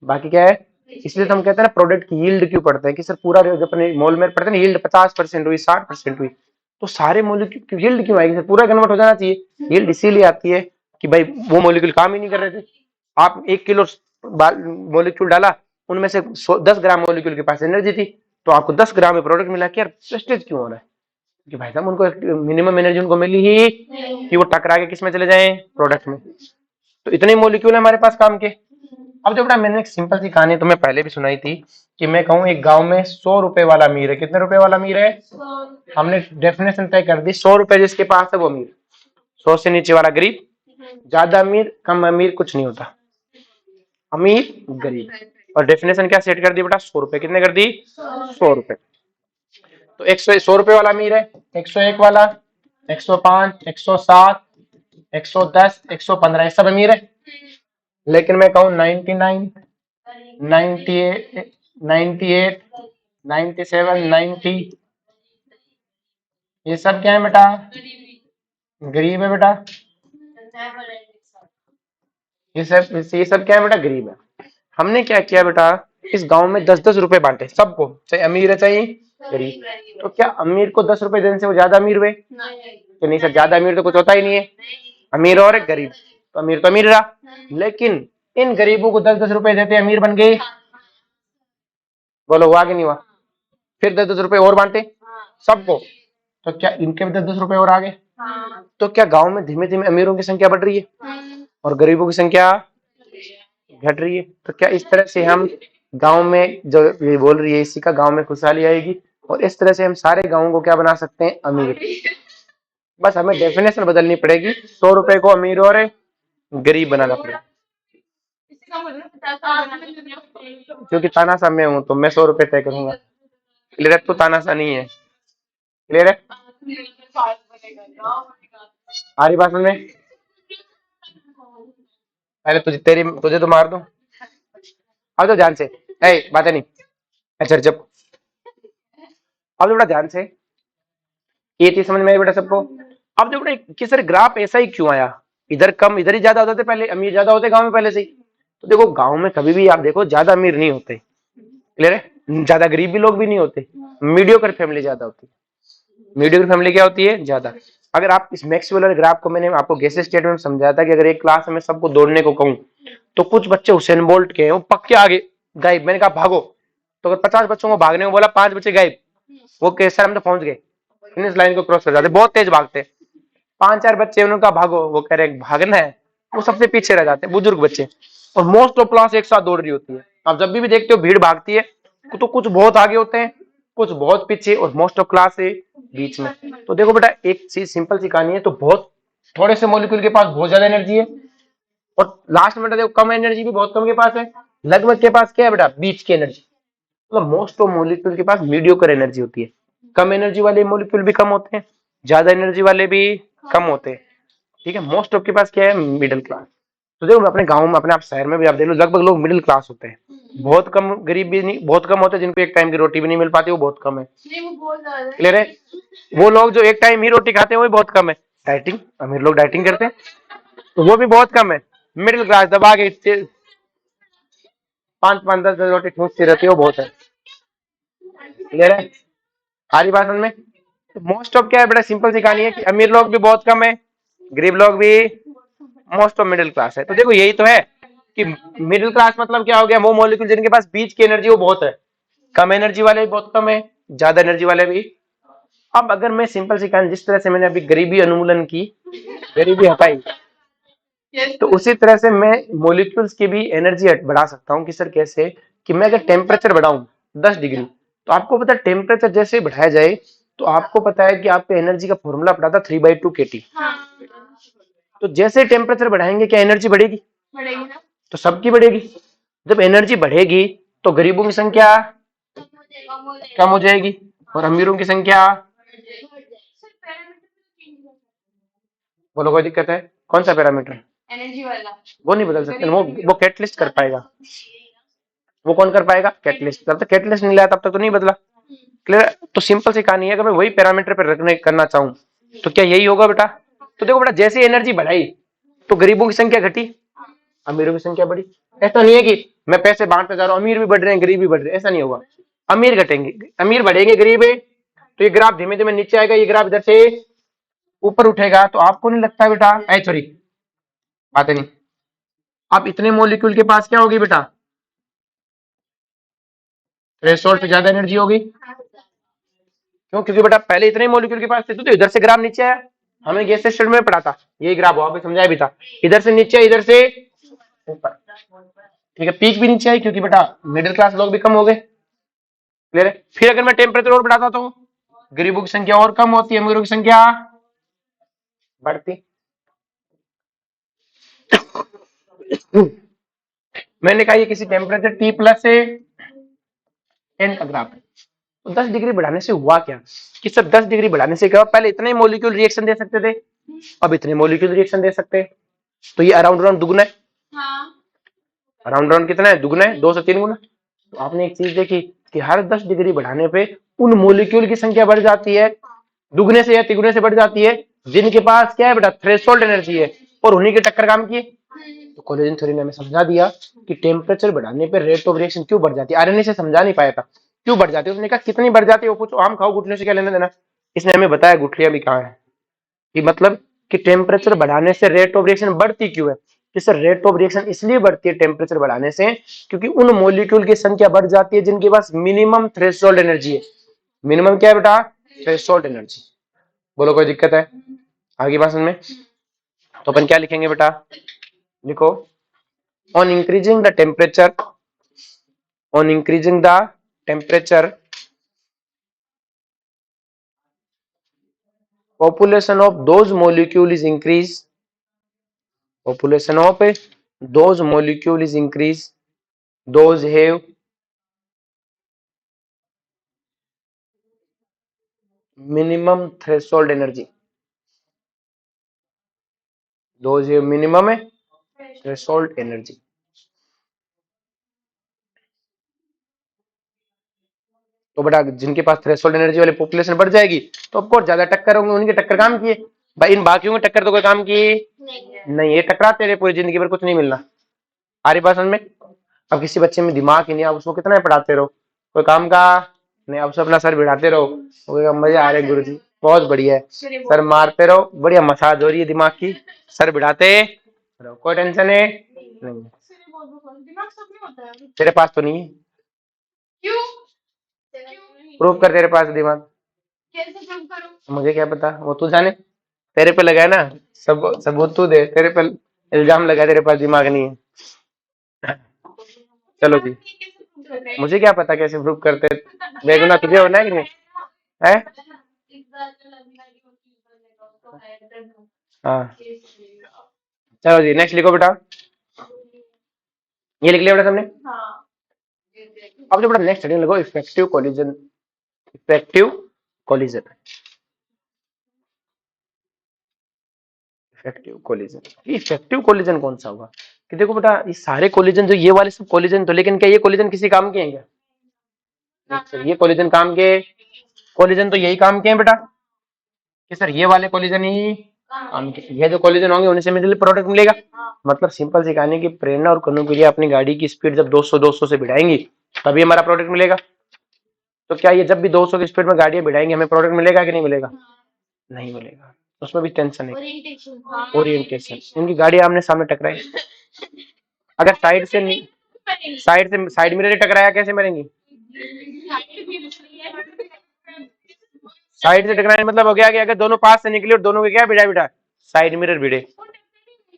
बाकी क्या है, इसलिए तो हम कहते हैं ना प्रोडक्ट की यील्ड क्यों पढ़ते हैं कि सर पूरा जब अपने मोल में पढ़ते हैं यील्ड 50% हुई, 60% हुई, तो सारे मॉलिक्यूल की यील्ड क्यों आएगी, सर पूरा कन्वर्ट हो जाना चाहिए। यील्ड इसीलिए आती है कि भाई वो मॉलिक्यूल काम ही नहीं कर रहे थे। आप 1 किलो मॉलिक्यूल डाला, उनमें से 10 ग्राम मॉलिक्यूल के पास एनर्जी थी, तो आपको 10 ग्राम में प्रोडक्ट मिला कि यार वेस्टेज क्यों हो रहा है, कि भाई साहब उनको मिनिमम एनर्जी उनको मिली ही कि वो टकरा के किसमें चले जाएं, प्रोडक्ट में। तो इतने मॉलिक्यूल है हमारे पास काम के। अब जो बड़ा मैंने एक सिंपल सी कहानी तुम्हें पहले भी सुनाई थी कि मैं कहूँ एक गांव में 100 रुपए वाला अमीर है। कितने रुपए वाला अमीर है, हमने डेफिनेशन तय कर दी, 100 रुपए जिसके पास है वो अमीर, 100 से नीचे वाला गरीब, ज्यादा अमीर कम अमीर कुछ नहीं होता, अमीर गरीब। और डेफिनेशन क्या सेट कर दी बेटा, 100 रुपए, कितने कर दी, 100 रुपए। तो 100 रुपए वाला अमीर है, 101 वाला, 105, 107, 110, 115, ये सब अमीर है। लेकिन मैं कहूँ 99, 98, 98, 97, 90, ये सब क्या है बेटा, गरीब है बेटा। ये सब क्या है बेटा, गरीब है। हमने क्या किया बेटा, इस गांव में 10-10 रुपए बांटे सबको, चाहे अमीर है चाहे गरीब। तो क्या अमीर को 10 रुपए देने से वो ज्यादा अमीर हुए, तो नहीं सर, ज्यादा अमीर तो कुछ होता ही नहीं है, अमीर और एक गरीब, तो अमीर तो अमीर रहा। लेकिन इन गरीबों को 10-10 रुपए देते अमीर बन गए, बोलो हुआ कि नहीं हुआ। फिर 10-10 रुपए और बांटे सबको, तो क्या इनके भी 10-10 रुपए और आ गए। तो क्या गांव में धीमे धीमे अमीरों की संख्या बढ़ रही है और गरीबों की संख्या घट रही है। तो क्या इस तरह से हम गांव में जो ये बोल रही है इसी का गांव में खुशहाली आएगी, और इस तरह से हम सारे गांवों को क्या बना सकते हैं, अमीर। बस हमें डेफिनेशन बदलनी पड़ेगी, 100 रुपए को अमीर और गरीब बनाना पड़ेगा। क्योंकि तानाशाह मैं हूं तो मैं 100 रुपए तय करूंगा। क्लियर है, तो तानाशाह नहीं है। क्लियर है, आ रही बात में। पहले तुझे तो मार दूं, अब तो ध्यान से, बातें नहीं। अच्छा जब, अब बेटा ध्यान से, ये चीज समझ में आई बेटा सबको। अब जो बेटा कि सर ग्राफ ऐसा ही क्यों आया, इधर कम इधर ही ज्यादा होते थे, पहले अमीर ज्यादा होते गांव में पहले से ही। तो देखो गांव में कभी भी आप देखो ज्यादा अमीर नहीं होते, क्लियर है, ज्यादा गरीब भी लोग भी नहीं होते, मीडियोकर फैमिली ज्यादा होती है। मीडियोकर फैमिली क्या होती है, ज्यादा। अगर आप इस मैक्सवेल ग्राफ को, मैंने आपको गेसेस स्टेटमेंट में समझाया था कि अगर एक क्लास में सबको दौड़ने को कहूं तो कुछ बच्चे हुसैन बोल्ट के हैं, वो पक्के आगे गायब, मैंने कहा भागो, तो अगर 50 बच्चों को भागने को बोला, 5 बच्चे गायब, वो कैसे हम तो पहुंच गए, फिनिश लाइन को क्रॉस कर जाते, बहुत तेज भागते। 5-4 बच्चे उनका भागो, वो कह रहे भागना है, वो सबसे पीछे रह जाते, बुजुर्ग बच्चे। और मोस्ट ऑफ क्लास एक साथ दौड़ रही होती है। आप जब भी देखते हो भीड़ भागती है तो कुछ बहुत आगे होते हैं, कुछ बहुत पीछे, और मोस्ट ऑफ क्लास है बीच में। तो देखो बेटा एक चीज सिंपल सी कहानी है, तो बहुत थोड़े से मॉलिक्यूल के पास बहुत ज्यादा एनर्जी है, और लास्ट में देखो कम एनर्जी भी बहुत कम के पास है, लगभग के पास क्या है बेटा, बीच की एनर्जी। मतलब मोस्ट ऑफ मॉलिक्यूल के पास मीडियोकर एनर्जी होती है। कम एनर्जी वाले मॉलिक्यूल भी कम होते हैं, ज्यादा एनर्जी वाले भी कम होते हैं, ठीक है। मोस्ट ऑफ के पास क्या है, मिडिल क्लास। तो देखो अपने गांव में, अपने आप शहर में भी आप देख लो, लगभग लोग मिडिल क्लास होते हैं, बहुत कम गरीब भी नहीं, बहुत कम होते हैं जिनको एक टाइम की रोटी भी नहीं मिल पाती, वो बहुत कम है। क्लियर है, वो लोग जो एक टाइम ही रोटी खाते हैं वो भी बहुत कम है। डाइटिंग, अमीर लोग डाइटिंग करते हैं तो वो भी बहुत कम है। मिडिल क्लास दबा के 5-5, 10-10 रोटी ठूसती रहती है, वो बहुत है। क्लियर है, सारी बात में। मोस्ट ऑफ क्या है बेटा, सिंपल सी कहानी है कि अमीर लोग भी बहुत कम है, गरीब लोग भी, मोस्ट ऑफ मिडिल क्लास है। तो देखो यही तो है कि मिडिल क्लास मतलब क्या हो गया, वो मॉलिक्यूल जिनके पास बीच की एनर्जी वो बहुत है, कम एनर्जी वाले भी बहुत कम है, ज्यादा एनर्जी वाले भी। अब अगर मैं सिंपल सी कहानी, जिस तरह से मैंने अभी गरीबी उन्मूलन की, गरीबी हटाई, तो उसी तरह से मैं मॉलिक्यूल्स की भी एनर्जी बढ़ा सकता हूँ। कि सर कैसे? कि मैं अगर टेम्परेचर बढ़ाऊं 10 डिग्री, तो आपको पता है टेम्परेचर जैसे बढ़ाया जाए तो आपको पता है कि आपको एनर्जी का फॉर्मूला पड़ा था 3/2 kT। तो जैसे टेम्परेचर बढ़ाएंगे क्या एनर्जी बढ़ेगी? बढ़ेगी ना। तो सबकी बढ़ेगी। जब एनर्जी बढ़ेगी तो गरीबों की संख्या कम हो जाएगी और अमीरों की संख्या। बोलो कोई दिक्कत है? कौन सा पैरामीटर? एनर्जी वाला। वो नहीं बदल सकते, वो कैटलिस्ट कर पाएगा। वो कौन कर पाएगा? कैटलिस्ट। जब तक कैटलिस्ट नहीं लाया तब तक तो नहीं बदला। क्लियर? तो सिंपल सी कहानी है, अगर मैं वही पैरामीटर पर रखने करना चाहूं तो क्या यही होगा बेटा? तो देखो बेटा, जैसे एनर्जी बढ़ाई तो गरीबों की संख्या घटी, अमीरों की संख्या बढ़ी। ऐसा नहीं है कि मैं पैसे बांटते जा रहा हूं, अमीर भी बढ़ रहे हैं गरीब भी बढ़ रहे हैं, ऐसा नहीं होगा। अमीर घटेंगे, अमीर बढ़ेंगे, गरीब है तो ये ग्राफ धीमे धीमे नीचे आएगा, ये ग्राफ इधर से ऊपर उठेगा। तो आपको नहीं लगता बेटा, ऐ सॉरी बातें नहीं, आप इतने मॉलिक्यूल के पास क्या होगी बेटा? थ्रेशोल्ड से ज्यादा एनर्जी होगी। क्यों? क्योंकि बेटा पहले इतने मॉलिक्यूल के पास थे, तो इधर से ग्राफ नीचे आया। हमने गैस स्टडी में पढ़ा था, यही ग्राफ वहां पे समझाया भी था। इधर से नीचे, इधर से ऊपर। ठीक है, पीक भी नीचे आई क्योंकि बेटा मिडिल क्लास लोग भी कम हो गए। क्लियर है? फिर अगर मैं टेम्परेचर और बढ़ाता तो गरीबों की संख्या और कम होती है, अमीरों की संख्या बढ़ती। मैंने कहा ये किसी टेम्परेचर टी प्लस से एन का ग्राफ है। तो 10 डिग्री बढ़ाने से हुआ क्या? कि सर 10 डिग्री बढ़ाने से क्या? पहले इतने मॉलिक्यूल रिएक्शन दे सकते थे, अब इतने मॉलिक्यूल रिएक्शन दे सकते हैं। तो ये अराउंड अराउंड दुगना है। अराउंड अराउंड कितना है? दुगना है, 2 से 3 गुना। तो आपने एक चीज देखी कि हर 10 डिग्री बढ़ाने पे उन मॉलिक्यूल की संख्या बढ़ जाती है, दुगने से या तिगुने से बढ़ जाती है, जिनके पास क्या है बेटा? थ्रेशोल्ड एनर्जी है, और उन्हीं के टक्कर काम की। तो कोलेजन थ्योरी ने हमें समझा दिया कि टेम्परेचर बढ़ाने पे रेट ऑफ रिएक्शन क्यों बढ़ जाती है। आरएनए से समझा नहीं पाया था क्यों बढ़ जाती है। उसने कहा कितनी बढ़ जाती है वो पूछो, आम खाओ, गुठलियों से क्या लेना देना। इसने हमें बताया गुठलियां भी कहाँ है। कि मतलब कि टेम्परेचर बढ़ाने से रेट ऑफ रिएक्शन बढ़ती क्यों है? कि सर रेट ऑफ रिएक्शन इसलिए बढ़ती है टेम्परेचर बढ़ाने से क्योंकि उन मॉलिक्यूल की संख्या बढ़ जाती है जिनके पास मिनिमम थ्रेशोल्ड एनर्जी है। मिनिमम क्या है बेटा? Threshold energy. बोलो कोई दिक्कत है आगे भाषण में? तो अपन क्या लिखेंगे बेटा? लिखो, on increasing the temperature, on increasing the temperature, population of those molecule is increase, population of those molecule is increase, those have minimum threshold energy, those have minimum threshold energy। तो बेटा जिनके पास थ्रेशोल्ड एनर्जी वाले population बढ़ जाएगी तो of course ज्यादा टक्कर होंगे, उनके टक्कर काम किए भाई, इन बाकियों के टक्कर तो कोई काम की नहीं, ये टकराते रहे पूरी जिंदगी भर, कुछ नहीं मिलना। आ रही बात समझ में? अब किसी बच्चे में दिमाग ही नहीं, आप उसको कितना पढ़ाते रहो, कोई काम का नहीं, आप अपना सर भिड़ाते रहो, मजे आ रहे गुरु जी बहुत बढ़िया है, सर मारते रहो, बढ़िया मसाज हो रही है दिमाग की, सर भिड़ाते रहो, कोई टेंशन है नहीं। तेरे पास तो नहीं है, प्रूव कर, तेरे पास दिमाग, मुझे क्या पता, वो तू जाने, तेरे पे लगा है ना, सब सबूत तू दे, तेरे पे इल्जाम लगा, तेरे पास दिमाग नहीं है। चलो जी, मुझे क्या पता कैसे प्रूव करते, बेगुना तुझे होना है कि नहीं है? हाँ चलो जी, नेक्स्ट लिखो बेटा, ये लिख लिया बेटा सबने? अब जो बेटा नेक्स्ट हेडिंग लिखो, effective collision, effective collision, effective collision. Effective collision कौन सा होगा? कि देखो बेटा ये सारे कोलिजन, जो ये वाले सब कोलिजन तो, लेकिन क्या ये कोलिजन किसी काम के हैं क्या? सर ये कोलिजन काम के, कोलिजन तो यही काम के हैं बेटा, कि सर ये वाले कोलिजन ही काम के, ये जो कोलिजन होंगे उन्हीं से मुझे प्रोडक्ट मिलेगा। मतलब सिंपल सी कहानी कि प्रेरणा और कनुप्रिया अपनी गाड़ी की स्पीड जब 200 से बढ़ाएंगी तभी हमारा प्रोडक्ट मिलेगा। तो क्या ये जब भी 200 की स्पीड में गाड़ियां बढ़ाएंगे हमें प्रोडक्ट मिलेगा कि नहीं मिलेगा? नहीं मिलेगा, उसमें भी टेंशन है। ओरिएंटेशन, इनकी गाड़ी आमने सामने टकराई, अगर साइड से साइड मिरर टकराया कैसे मरेंगी? साइड से टकराने मतलब हो गया कि अगर दोनों पास से निकले और दोनों के क्या भिड़ा भिड़ा साइड मिरर भिड़े,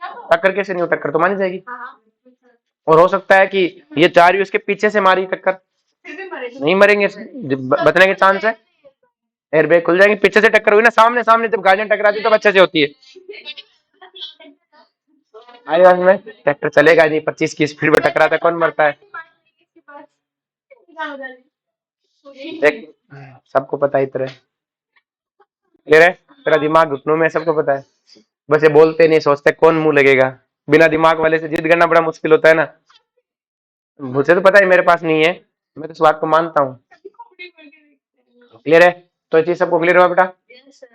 टक्कर कैसे नहीं हो, टक्कर तो मानी जाएगी। और हो सकता है कि ये चार ही उसके पीछे से मारी टक्कर, नहीं मरेंगे, बचने के चांस है, एयर बैग खुल जाएंगे। पीछे से टक्कर हुई ना, सामने सामने जब गाड़ियां टकराती तो अच्छे से होती है। अरे यार में ट्रैक्टर चलेगा नहीं, 25 की स्पीड में टकराता है, कौन मरता है। देख सबको पता है इतना क्लियर है, तेरा दिमाग घुटनों में, सबको पता है, बस ये बोलते नहीं, सोचते कौन मुंह लगेगा। बिना दिमाग वाले से जिद करना बड़ा मुश्किल होता है ना। मुझे तो पता है मेरे पास नहीं है, मैं तो इस बात को मानता हूँ। क्लियर है, तो ये चीज सबको क्लियर हुआ बेटा।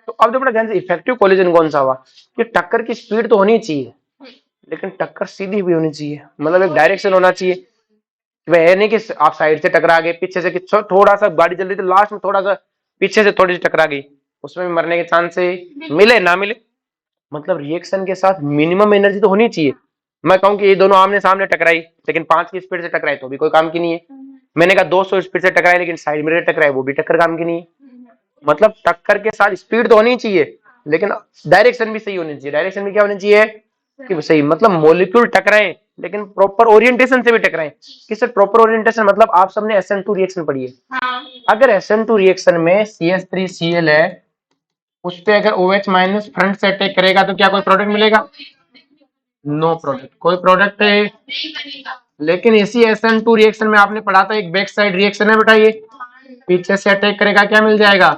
तो अब जो बड़ा ध्यान से, इफेक्टिव कोलिजन कौन सा हुआ, कि टक्कर की स्पीड तो होनी चाहिए लेकिन टक्कर सीधी भी होनी चाहिए, मतलब एक डायरेक्शन होना चाहिए। वह नहीं कि आप साइड से टकरा गए, पीछे से कि थोड़ा सा गाड़ी चल रही थी, लास्ट में थोड़ा सा पीछे से थोड़ी सी टकरा गई, उसमें भी मरने के चांस है, मिले ना मिले। मतलब रिएक्शन के साथ मिनिमम एनर्जी तो होनी चाहिए। मैं कहूँ कि ये दोनों आमने सामने टकराई लेकिन 5 की स्पीड से टकराई तो भी कोई काम की नहीं है। मैंने कहा 200 स्पीड से टकराई लेकिन साइड मिरर टकराई, वो भी टक्कर काम की नहीं है। मतलब टक्कर के साथ स्पीड तो होनी चाहिए लेकिन डायरेक्शन भी सही होनी चाहिए। डायरेक्शन भी क्या होनी चाहिए कि सही, मतलब मॉलिक्यूल टकराए लेकिन प्रॉपर ओरिएंटेशन से भी टकराए। किससे प्रॉपर ओरिएंटेशन, मतलब आप सबने SN2 रिएक्शन पढ़ी है। अगर SN2 रिएक्शन में CH3Cl है, उस पे अगर OH माइनस फ्रंट से अटैक करेगा तो क्या कोई प्रोडक्ट मिलेगा? नो प्रोडक्ट, कोई प्रोडक्ट है। लेकिन इसी SN2 रिएक्शन में आपने पढ़ा था एक बैक साइड रिएक्शन है बेटा, ये पीछे से अटैक करेगा, क्या मिल जाएगा?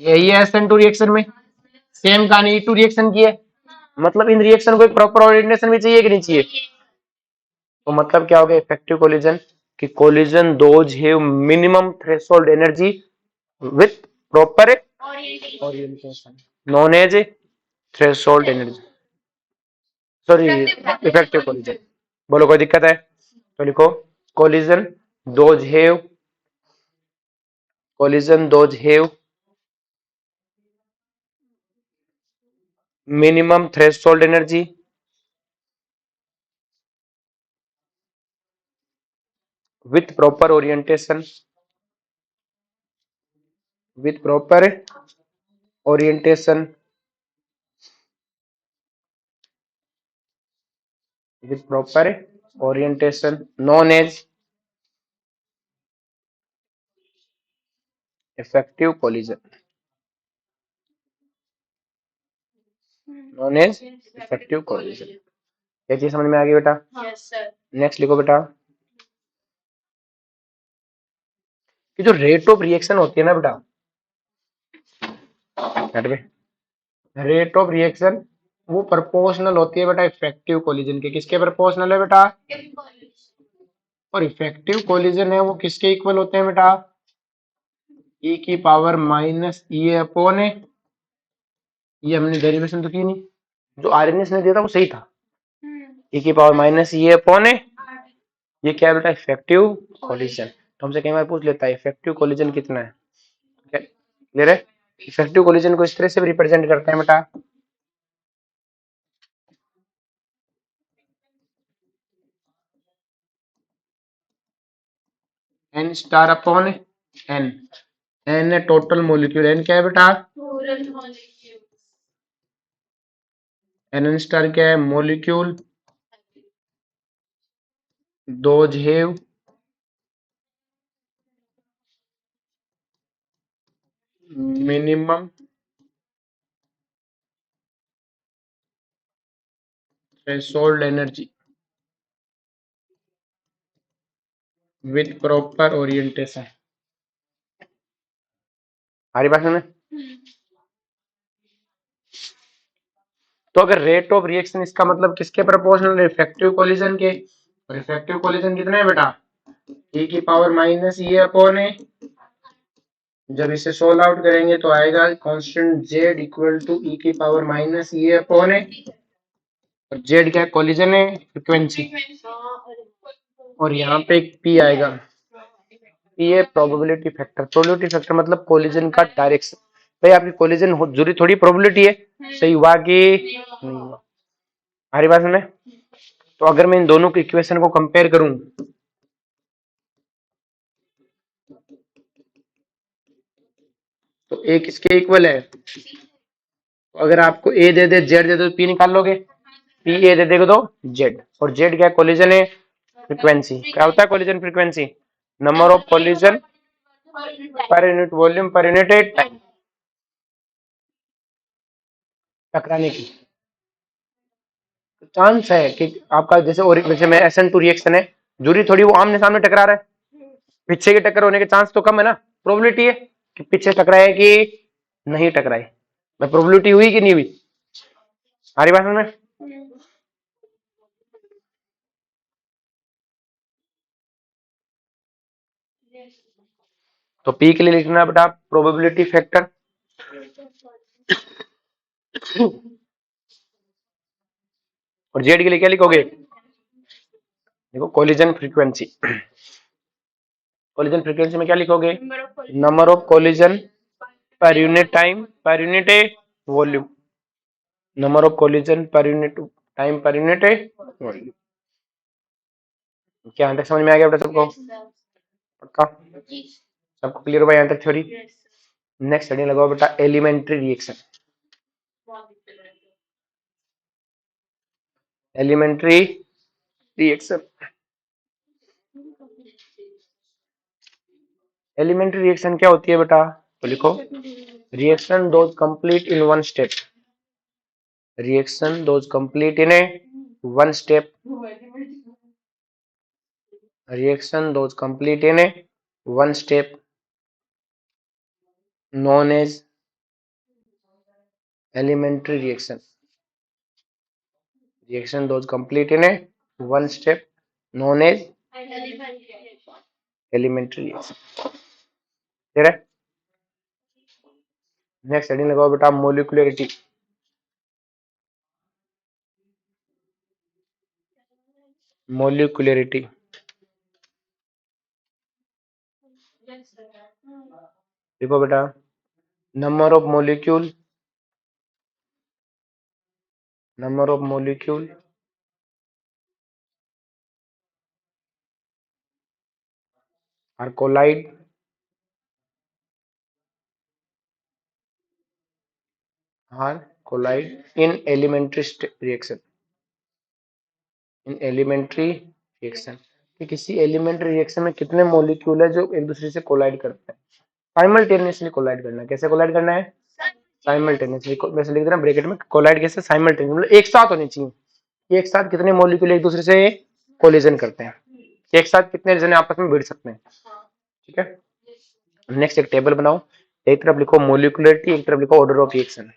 यही है SN2 रिएक्शन में, सेम कहानी E2 रिएक्शन की है। मतलब इन रिएक्शन को एक प्रॉपर ओरिएंटेशन भी चाहिए कि नहीं चाहिए। तो मतलब क्या हो गया इफेक्टिव कोलिजन, कि collision those have minimum threshold energy with proper orientation known as threshold energy, sorry effective collision. बोलो कोई दिक्कत है तो लिखो, collision those have minimum threshold energy with proper orientation with proper orientation with proper orientation known as effective collision, known as effective collision। ये चीज समझ में आ गई बेटा? नेक्स्ट लिखो बेटा, कि जो रेट ऑफ रिएक्शन होती है ना बेटा, रेट ऑफ रिएक्शन वो प्रोपोर्शनल होती है बेटा इफेक्टिव कोलिजन के। किसके प्रोपोर्शनल है बेटा? और इफेक्टिव कोलिजन है वो किसके इक्वल होते हैं बेटा? E की पावर माइनस ई अपॉन ए, ये हमने डेरिवेशन तो की नहीं, जो आरएनएस ने दिया था वो सही था, E की पावर माइनस ई अपॉन ए, ये क्या है बेटा? Effective collision. तो हमसे कई बार पूछ लेता है इफेक्टिव कोलिजन कितना है, क्लियर है? इफेक्टिव कोलिजन को इस तरह से भी रिप्रेजेंट करते हैं बेटा, N star upon N. N है टोटल मोलिक्यूल, एन क्या है बेटा? एन स्टार क्या है? Molecule those have minimum threshold energy with proper orientation. हमारी बात में तो अगर रेट ऑफ रिएक्शन इसका मतलब किसके प्रोपोर्शनल है? इफेक्टिव कोलिजन के। और इफेक्टिव कोलिजन कितना है बेटा? E की power minus E upon A. जब इसे सोल्व आउट करेंगे तो आएगा constant Z equal to E की power minus E upon A, और Z क्या? कोलिजन है, फ्रीक्वेंसी, और यहाँ पे एक P आएगा, P है प्रोबेबिलिटी फैक्टर। प्रोबेबिलिटी फैक्टर मतलब कोलिजन का डायरेक्शन। भाई आपकी कोलिजन हो जरूरी थोड़ी प्रोबेबिलिटी है, सही हुआ कि नहीं हुआ। हमारी बात सुने, तो अगर मैं इन दोनों की इक्वेशन को कंपेयर करूं, ए किसके इक्वल है? अगर आपको ए दे दे जेड दे दो पी निकाल लोगे, पी ए दे देगा तो जेड, और जेड क्या कोलिजन है? फ्रीक्वेंसी। क्या होता है collision frequency? Number of collision per unit volume per unit time, टकराने की चांस है कि आपका जैसे में SN2 रिएक्शन है, जरूरी थोड़ी वो आमने सामने टकरा रहा है, पीछे की टक्कर होने के चांस तो कम है ना, प्रोबेबिलिटी है कि पीछे टकराए कि नहीं टकराए, मैं प्रोबेबिलिटी हुई कि नहीं हुई? हमारी बात में तो पी के लिए लिखना बेटा प्रोबेबिलिटी फैक्टर, और जेड के लिए क्या लिखोगे? देखो कोलिजन फ्रीक्वेंसी, कोलिजन फ्रीक्वेंसी में क्या लिखोगे? Number of collision per unit time per unit volume, number of collision per unit time per unit volume. क्या यहाँ तक समझ में आ गया बेटा सबको? पक्का सबको क्लियर हुआ यहाँ तक थ्योरी? नेक्स्ट हेडिंग लगाओ बेटा elementary reaction. Elementary reaction, elementary reaction क्या होती है बेटा? तो लिखो reaction those complete in one step, reaction those complete in a one step, reaction those complete in a one step known as elementary reaction, reaction those complete in a one step known as elementary reaction। ठीक है, next heading लगाओ बेटा molecularity. Molecularity देखो बेटा number of molecule, number of molecule are collide in elementary reaction, in elementary reaction कि किसी elementary reaction में कितने मॉलिक्यूल है जो एक दूसरे से कोलाइड करते हैं, साइमल्टेनियसली कोलाइड करना है। कैसे कोलाइड करना है? साइमल्टेनियसली, वैसे लिख देना ब्रैकेट में कोलाइड कैसे? साइमल्टेनियस मतलब एक साथ होनी चाहिए। एक साथ कितने मॉलिक्यूल एक दूसरे से कोलिजन करते हैं, एक साथ कितने जने आपस में भिड़ सकते हैं। ठीक है, नेक्स्ट एक टेबल बनाओ, एक तरफ लिखो मोलिकुलरिटी, एक तरफ लिखो ऑर्डर ऑफ रिएक्शन।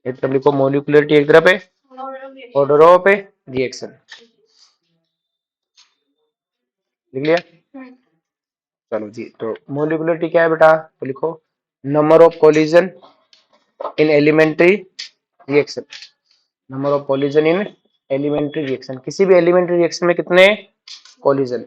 एक तरफ लिखो मोलिकुलरिटी, एक तरफ है ऑर्डर ऑफ रिएक्शन। लिख लिया? चलो जी, तो मोलिकुलरिटी क्या है बेटा? तो लिखो number of collision in elementary reaction, number of collision in elementary reaction, किसी भी एलिमेंट्री रिएक्शन में कितने कोलिजन।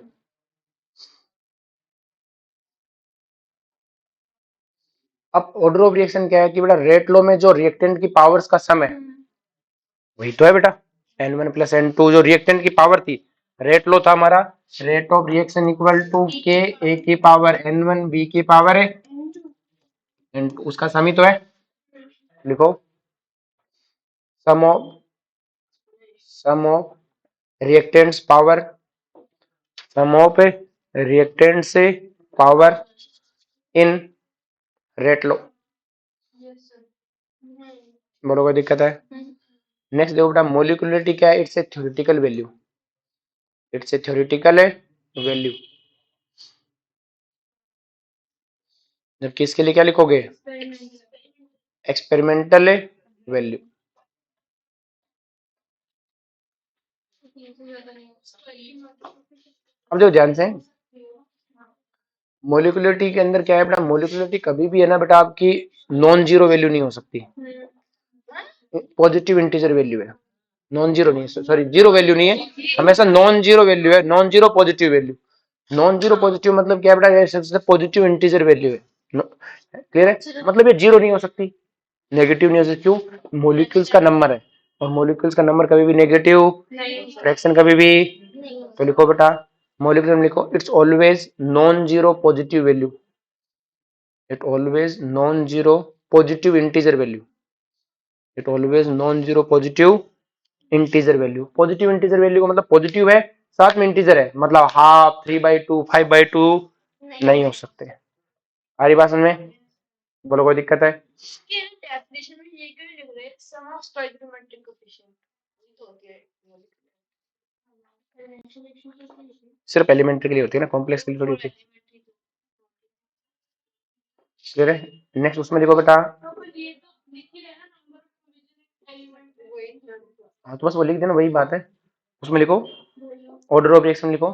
अब ऑर्डर ऑफ रिएक्शन क्या है कि बेटा रेट लो में जो रिएक्टेंट की पावर्स का सम है वही तो है बेटा N1 प्लस N2, जो रिएक्टेंट की पावर थी, रेट लो था हमारा, rate of reaction equal to K A की पावर N1 बी की पावर है N2, उसका सम ही तो है। लिखो sum of reactants power, sum of reactant से पावर इन रेट लो। बोलो कोई दिक्कत है? नेक्स्ट देखो बेटा मोलिकुलरिटी क्या है? It's a theoretical value, it's a theoretical value. जबकि इसके लिए क्या लिखोगे? Experimental value. अब जो ध्यान से मोलिकुलरिटी के अंदर क्या है बेटा, मोलिकुलरिटी कभी भी है ना बेटा आपकी नॉन जीरो वैल्यू नहीं हो सकती, पॉजिटिव इंटीजर वैल्यू है, नॉन जीरो नहीं है, सॉरी जीरो वैल्यू नहीं है, हमेशा नॉन जीरो वैल्यू है, non zero positive value. Non zero positive मतलब क्या बेटा, ये सबसे पॉजिटिव इंटीजर वैल्यू है, क्लियर है? मतलब ये जीरो नहीं हो सकती, नेगेटिव नहीं हो सकती। क्यों? मोलिक्यूल्स का नंबर है, और मोलिक्यूल्स का नंबर कभी भी नेगेटिव, फ्रैक्शन कभी भी। तो लिखो बेटा मॉलिक्यूलर लिखो, it's always non zero positive value, it always non zero positive integer value, it always non zero positive integer value. Positive integer value का मतलब पॉजिटिव है साथ में इंटीजर है, मतलब हाफ, 3/2, 5/2 नहीं हो सकते। आ रही बात समझ में? बोलो कोई दिक्कत है? सिर्फ एलिमेंट्री के लिए होती है ना, कॉम्प्लेक्स के लिए थोड़ी होती है। क्लियर है? नेक्स्ट उसमें देखो बेटा, हाँ तो बस वो लिख देना, वही बात है। उसमें लिखो ऑर्डर ऑफ रिएक्शन लिखो,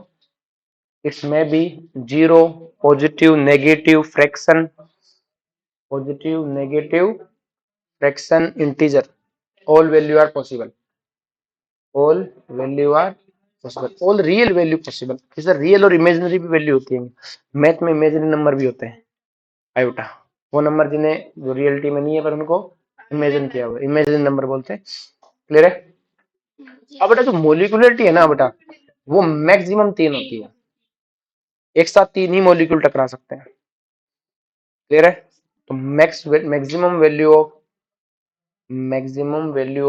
इट्स में be zero positive negative fraction, positive negative fraction integer, all value are possible, all value are possible, all real value possible. जैसे रियल और इमेजिनरी भी वैल्यू होती है, मैथ में इमेजिनरी नंबर भी होते हैं आयोटा, वो नंबर जिन्हें जो रियलिटी में नहीं है पर उनको इमेजिन किया हुआ, इमेजिनरी नंबर बोलते हैं। क्लियर है? अब बेटा जो मोलिकुलरिटी है ना बेटा, वो मैक्सिमम 3 होती है, एक साथ 3 ही मॉलिक्यूल टकरा सकते हैं। क्लियर है? तो maximum value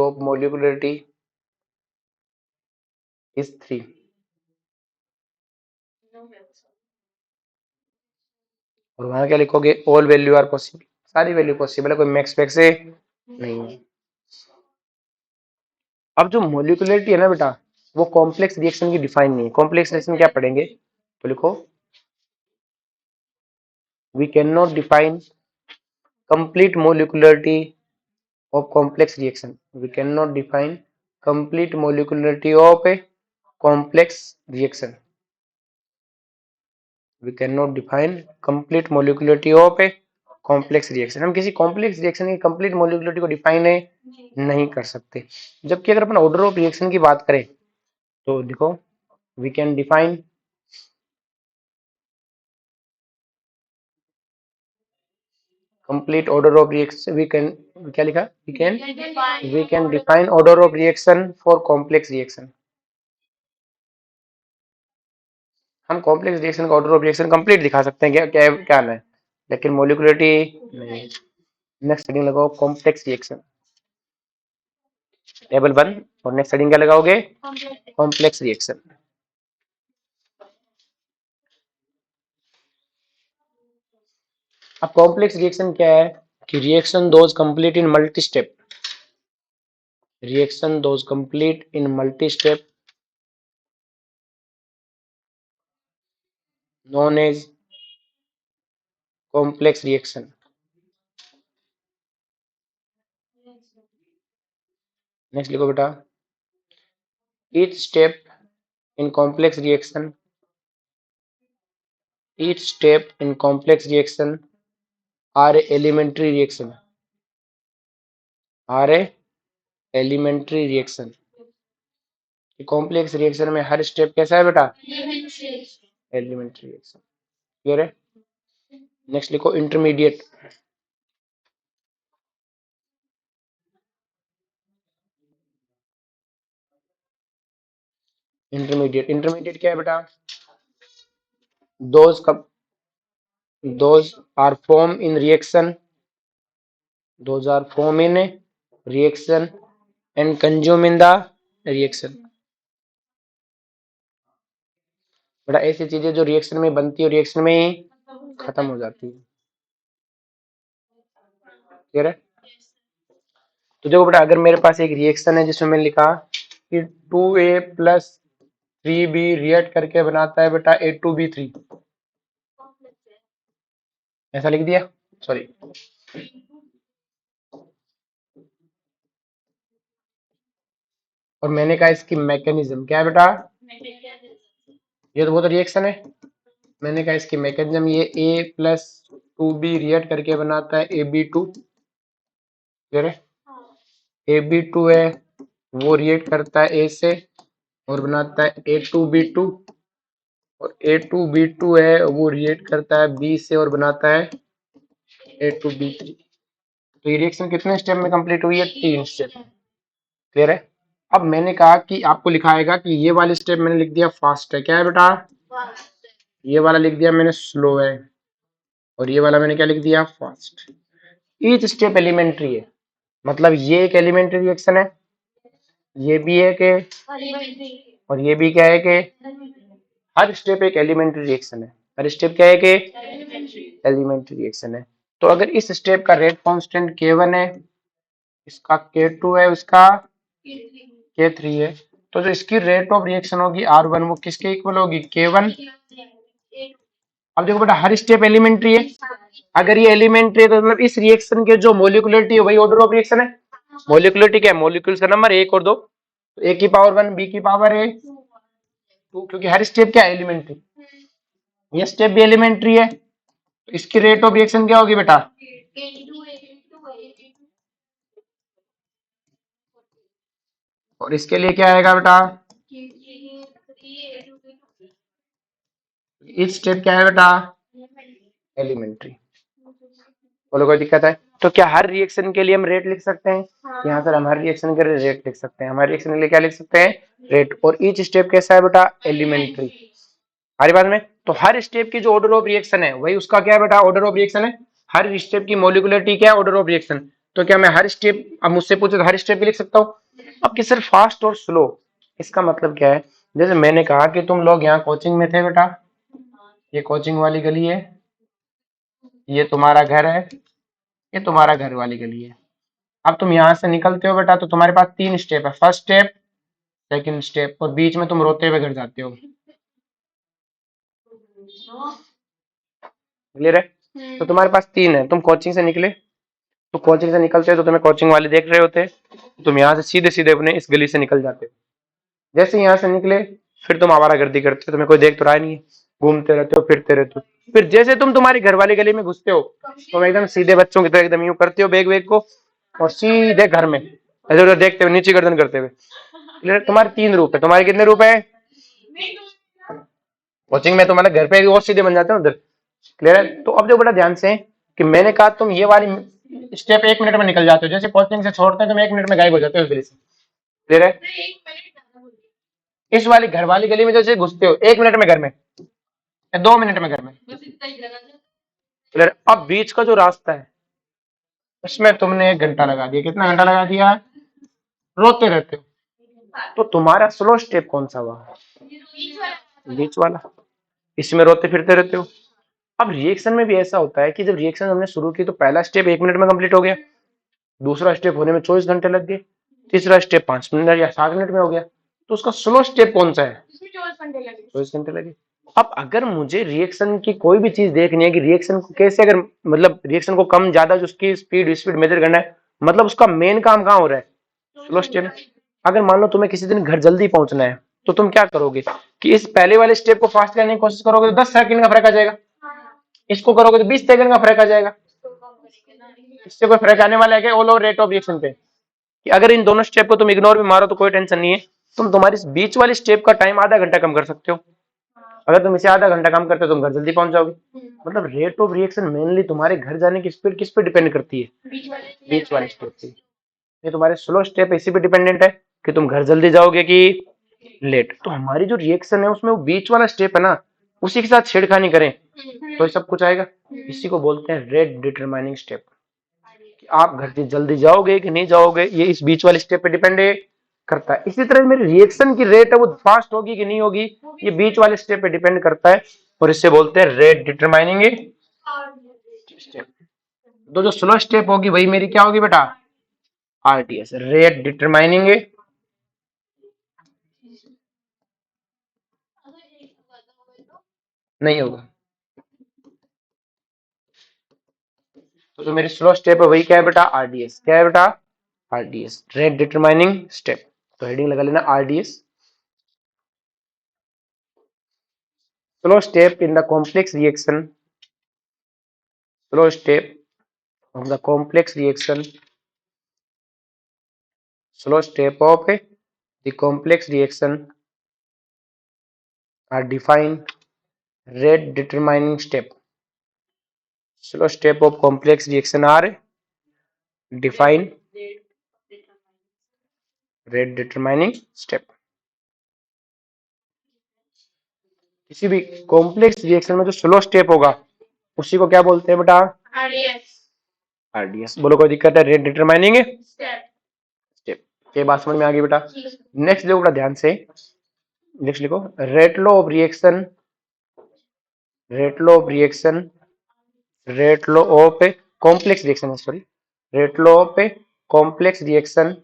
of molecularity is 3। और वहां क्या लिखोगे? ऑल वैल्यू आर पॉसिबल, सारी वैल्यू पॉसिबल है, कोई मैक्स फैक्स से नहीं है। अब जो मोलिकुलरिटी है ना बेटा, वो कॉम्प्लेक्स रिएक्शन की डिफाइन नहीं है। कॉम्प्लेक्स रिएक्शन क्या पढ़ेंगे? तो लिखो, we can not define complete molecularity of complex reaction, we cannot define complete molecularity of a complex reaction, we cannot define complete molecularity of a complex reaction। हम किसी complex reaction की complete molecularity को define नहीं कर सकते। जबकि अगर अपन order of reaction की बात करें तो देखो, we can define complete order of reaction, we can, क्या लिखा? We can define order of reaction for complex reaction. हम कॉम्प्लेक्स रिएक्शन का ऑर्डर ऑफ रिएक्शन कंप्लीट दिखा सकते हैं, क्या क्या क्या है, लेकिन मोलिकुलरिटी नहीं। नेक्स्ट हेडिंग लगाओ कॉम्प्लेक्स रिएक्शन, टेबल 1, और नेक्स्ट हेडिंग क्या लगाओगे? Complex reaction. अब कॉम्प्लेक्स रिएक्शन क्या है कि reaction those complete in multi step, reaction those complete in multi step known as complex reaction। Next लिखो बेटा, each step in complex reaction, each step in complex reaction are a elementary reaction, are a elementary reaction। Complex reaction में हर step कैसा है बेटा? Elementary reaction. Clear है? Next लिखो intermediate, intermediate, intermediate क्या है बेटा? दोज कब, those are form in reaction, those are form in reaction and consume in the reaction. बेटा ऐसी चीजें जो रिएक्शन में बनती है, रिएक्शन में ही खत्म हो जाती है। क्लियर है? तो देखो बेटा, अगर मेरे पास एक रिएक्शन है जिसमें मैंने लिखा कि 2a प्लस 3b रिएक्ट करके बनाता है बेटा A2B3, ऐसा लिख दिया, सॉरी, और मैंने कहा इसकी मैकेनिज्म क्या है बेटा? ये तो वो तो रिएक्शन है, मैंने कहा इसकी मैकेनिज्म ये A प्लस 2b रिएक्ट करके बनाता है AB2। क्लियर है? AB2 है वो रिएक्ट करता है A से और बनाता है A2B2, और A2B2 है वो रिएक्ट करता है B से और बनाता है A2B3। तो ये रिएक्शन कितने स्टेप में कंप्लीट हुई है? 3 स्टेप। क्लियर है? अब मैंने कहा कि आपको लिखाएगा कि ये वाली स्टेप मैंने लिख दिया फास्ट है, क्या है बेटा? ये वाला लिख दिया मैंने स्लो है, और ये वाला मैंने क्या लिख दिया, फास्ट। ईच स्टेप एलिमेंट्री है, मतलब ये एक एलिमेंट्री रिएक्शन है, ये भी है कि, और ये भी क्या है कि हर स्टेप एक एलिमेंट्री रिएक्शन है। हर स्टेप क्या है कि एलिमेंट्री रिएक्शन है। तो अगर इस स्टेप का रेट कांस्टेंट K1 है, इसका K2 है, उसका K3 है, तो जो इसकी रेट ऑफ रिएक्शन होगी R1 वो किसके इक्वल होगी, K1। अब देखो बेटा हर स्टेप एलिमेंट्री है, अगर ये एलिमेंट्री है तो मतलब इस रिएक्शन के जो मोलिकुलरिटी है वही ऑर्डर ऑफ रिएक्शन है। मोलिकुलरिटी क्या है, मोलिक्यूल्स का नंबर 1 और 2, तो A की पावर 1 B की पावर है 2, क्योंकि हर स्टेप क्या है एलिमेंट्री, ये स्टेप भी एलिमेंट्री है, तो इसकी रेट ऑफ रिएक्शन क्या होगी बेटा, और इसके लिए क्या आएगा बेटा, इस स्टेप क्या है बेटा, एलिमेंट्री। बोलो कोई दिक्कत है, तो क्या हर रिएक्शन के लिए हम रेट लिख सकते हैं, यहाँ सर हम हर रिएक्शन के लिए रेट लिख सकते हैं, हमारे रिएक्शन के लिए क्या लिख सकते हैं, रेट, और ईच स्टेप कैसा है बेटा, एलिमेंट्री। हमारी बात में तो हर स्टेप की जो ऑर्डर ऑफ रिएक्शन है वही उसका क्या है बेटा, ऑर्डर ऑफ रिएक्शन है। हर स्टेप की मोलिकुलरिटी क्या है, ऑर्डर ऑफ रिएक्शन। तो क्या मैं हर स्टेप, अब मुझसे पूछे तो हर स्टेप भी लिख सकता हूँ। अब कि सिर्फ फास्ट और स्लो, इसका मतलब क्या है, जैसे मैंने कहा कि तुम लोग यहाँ कोचिंग में थे बेटा, ये कोचिंग वाली गली है, ये तुम्हारा घर है, ये तुम्हारा घर वाली गली है। अब तुम यहाँ से निकलते हो बेटा तो तुम्हारे पास 3 स्टेप है, फर्स्ट स्टेप, सेकंड स्टेप, और बीच में तुम रोते हुए घर जाते हो। क्लियर है, तो तुम्हारे पास 3 है, तुम कोचिंग से निकले, तो कोचिंग से निकलते तो तुम्हें कोचिंग वाले देख रहे होते, तुम यहाँ से सीधे सीधे अपने इस गली से निकल जाते। जैसे यहाँ से निकले फिर तुम आवारागर्दी करते हो, तुम्हें कोई देख तो रहा नहीं है, घूमते रहते हो, फिरते रहते हो। फिर जैसे तुम तुम्हारी घर वाली गली में घुसते हो, तुम एकदम सीधे बच्चों की तरह एकदम यूं करते हो बैग वैग को, और सीधे घर में इधर उधर देखते हुए, नीचे गर्दन करते हुए। क्लियर, तुम्हारे 3 रूप है, तुम्हारे कितने रूप है, कोचिंग में तुम्हारे घर पे और सीधे बन जाते हो उधर। क्लियर है, तो अब जो बड़ा ध्यान से कि मैंने कहा तुम ये वाली स्टेप 1 मिनट में निकल जाते हो, जैसे कोचिंग से छोड़ते हैं तुम 1 मिनट में गायब हो जाते हो उस गली से। क्लियर है, इस वाली घर वाली गली में जैसे घुसते हो 1 मिनट में घर में, या 2 मिनट में घर में। क्लियर, अब बीच का जो रास्ता है उसमें तुमने 1 घंटा लगा दिया, कितना घंटा लगा दिया, रोते रहते हो, तो तुम्हारा स्लो स्टेप कौन सा हुआ, बीच वाला, इसमें रोते फिरते रहते हो। अब रिएक्शन में भी ऐसा होता है कि जब रिएक्शन हमने शुरू की तो पहला स्टेप 1 मिनट में कंप्लीट हो गया, दूसरा स्टेप होने में 24 घंटे लग गए, तीसरा स्टेप 5 मिनट या 7 मिनट में हो गया, तो उसका स्लो स्टेप कौन सा है, 24 घंटे लगे। अब अगर मुझे रिएक्शन की कोई भी चीज देखनी है कि रिएक्शन को कैसे, अगर मतलब रिएक्शन को कम ज्यादा जो उसकी स्पीड स्पीड मेजर करना है, मतलब उसका मेन काम कहाँ हो रहा है, स्लो स्टेप। अगर मान लो तुम्हें किसी दिन घर जल्दी पहुंचना है तो तुम क्या करोगे कि इस पहले वाले स्टेप को फास्ट करने की कोशिश करोगे तो 10 सेकंड का फर्क आ जाएगा, इसको करोगे तो 20 सेकंड का फर्क आ जाएगा। इससे कोई फर्क आने वाला है क्या all over rate of reaction पे, कि अगर इन दोनों स्टेप को तुम इग्नोर भी मारो तो कोई टेंशन नहीं है, तुम तुम्हारी इस बीच वाली स्टेप का टाइम आधा घंटा कम कर सकते हो। अगर तुम इसे आधा घंटा कम करते हो तुम घर जल्दी पहुंच जाओगे। मतलब रेट ऑफ रिएक्शन मेनली तुम्हारे घर जाने की स्पीड किस पे डिपेंड करती है, बीच वाली स्टेप पे। ये तुम्हारे स्लो स्टेप इसी पे डिपेंडेंट है कि तुम घर जल्दी जाओगे कि लेट। तो हमारी जो रिएक्शन है उसमें वो बीच वाला स्टेप है ना, उसी के साथ छेड़खानी करें तो सब कुछ आएगा। इसी को बोलते हैं रेट डिटरमाइनिंग स्टेप, कि आप घर से जल्दी जाओगे कि नहीं जाओगे ये इस बीच वाले स्टेप पे डिपेंड करता है। इसी तरह मेरी रिएक्शन की रेट है वो फास्ट होगी कि नहीं होगी, ये बीच वाले स्टेप पे डिपेंड करता है, और इससे बोलते हैं रेट डिटरमाइनिंग स्टेप। तो जो स्लो स्टेप होगी वही मेरी क्या होगी बेटा, आरटीएस, रेट डिटरमाइनिंग नहीं होगा। तो जो मेरी स्लो स्टेप है वही क्या है बेटा, आरडीएस। क्या है बेटा, आरडीएस, रेट डिटरमाइनिंग स्टेप। तो हेडिंग लगा लेना RDS, slow step in the complex reaction, slow step of the complex reaction, slow step of the complex reaction are defined rate determining step. Slow step of complex reaction are defined rate determining step. किसी भी complex reaction में जो slow step होगा उसी को क्या बोलते हैं बेटा? आरडीएस। बोलो कोई दिक्कत है? Rate determining step. ये बात समझ में आ गई बेटा? नेक्स्ट देखो बेटा ध्यान से, नेक्स्ट लिखो rate law of reaction, rate law of reaction, rate law of complex reaction, sorry, rate law of complex reaction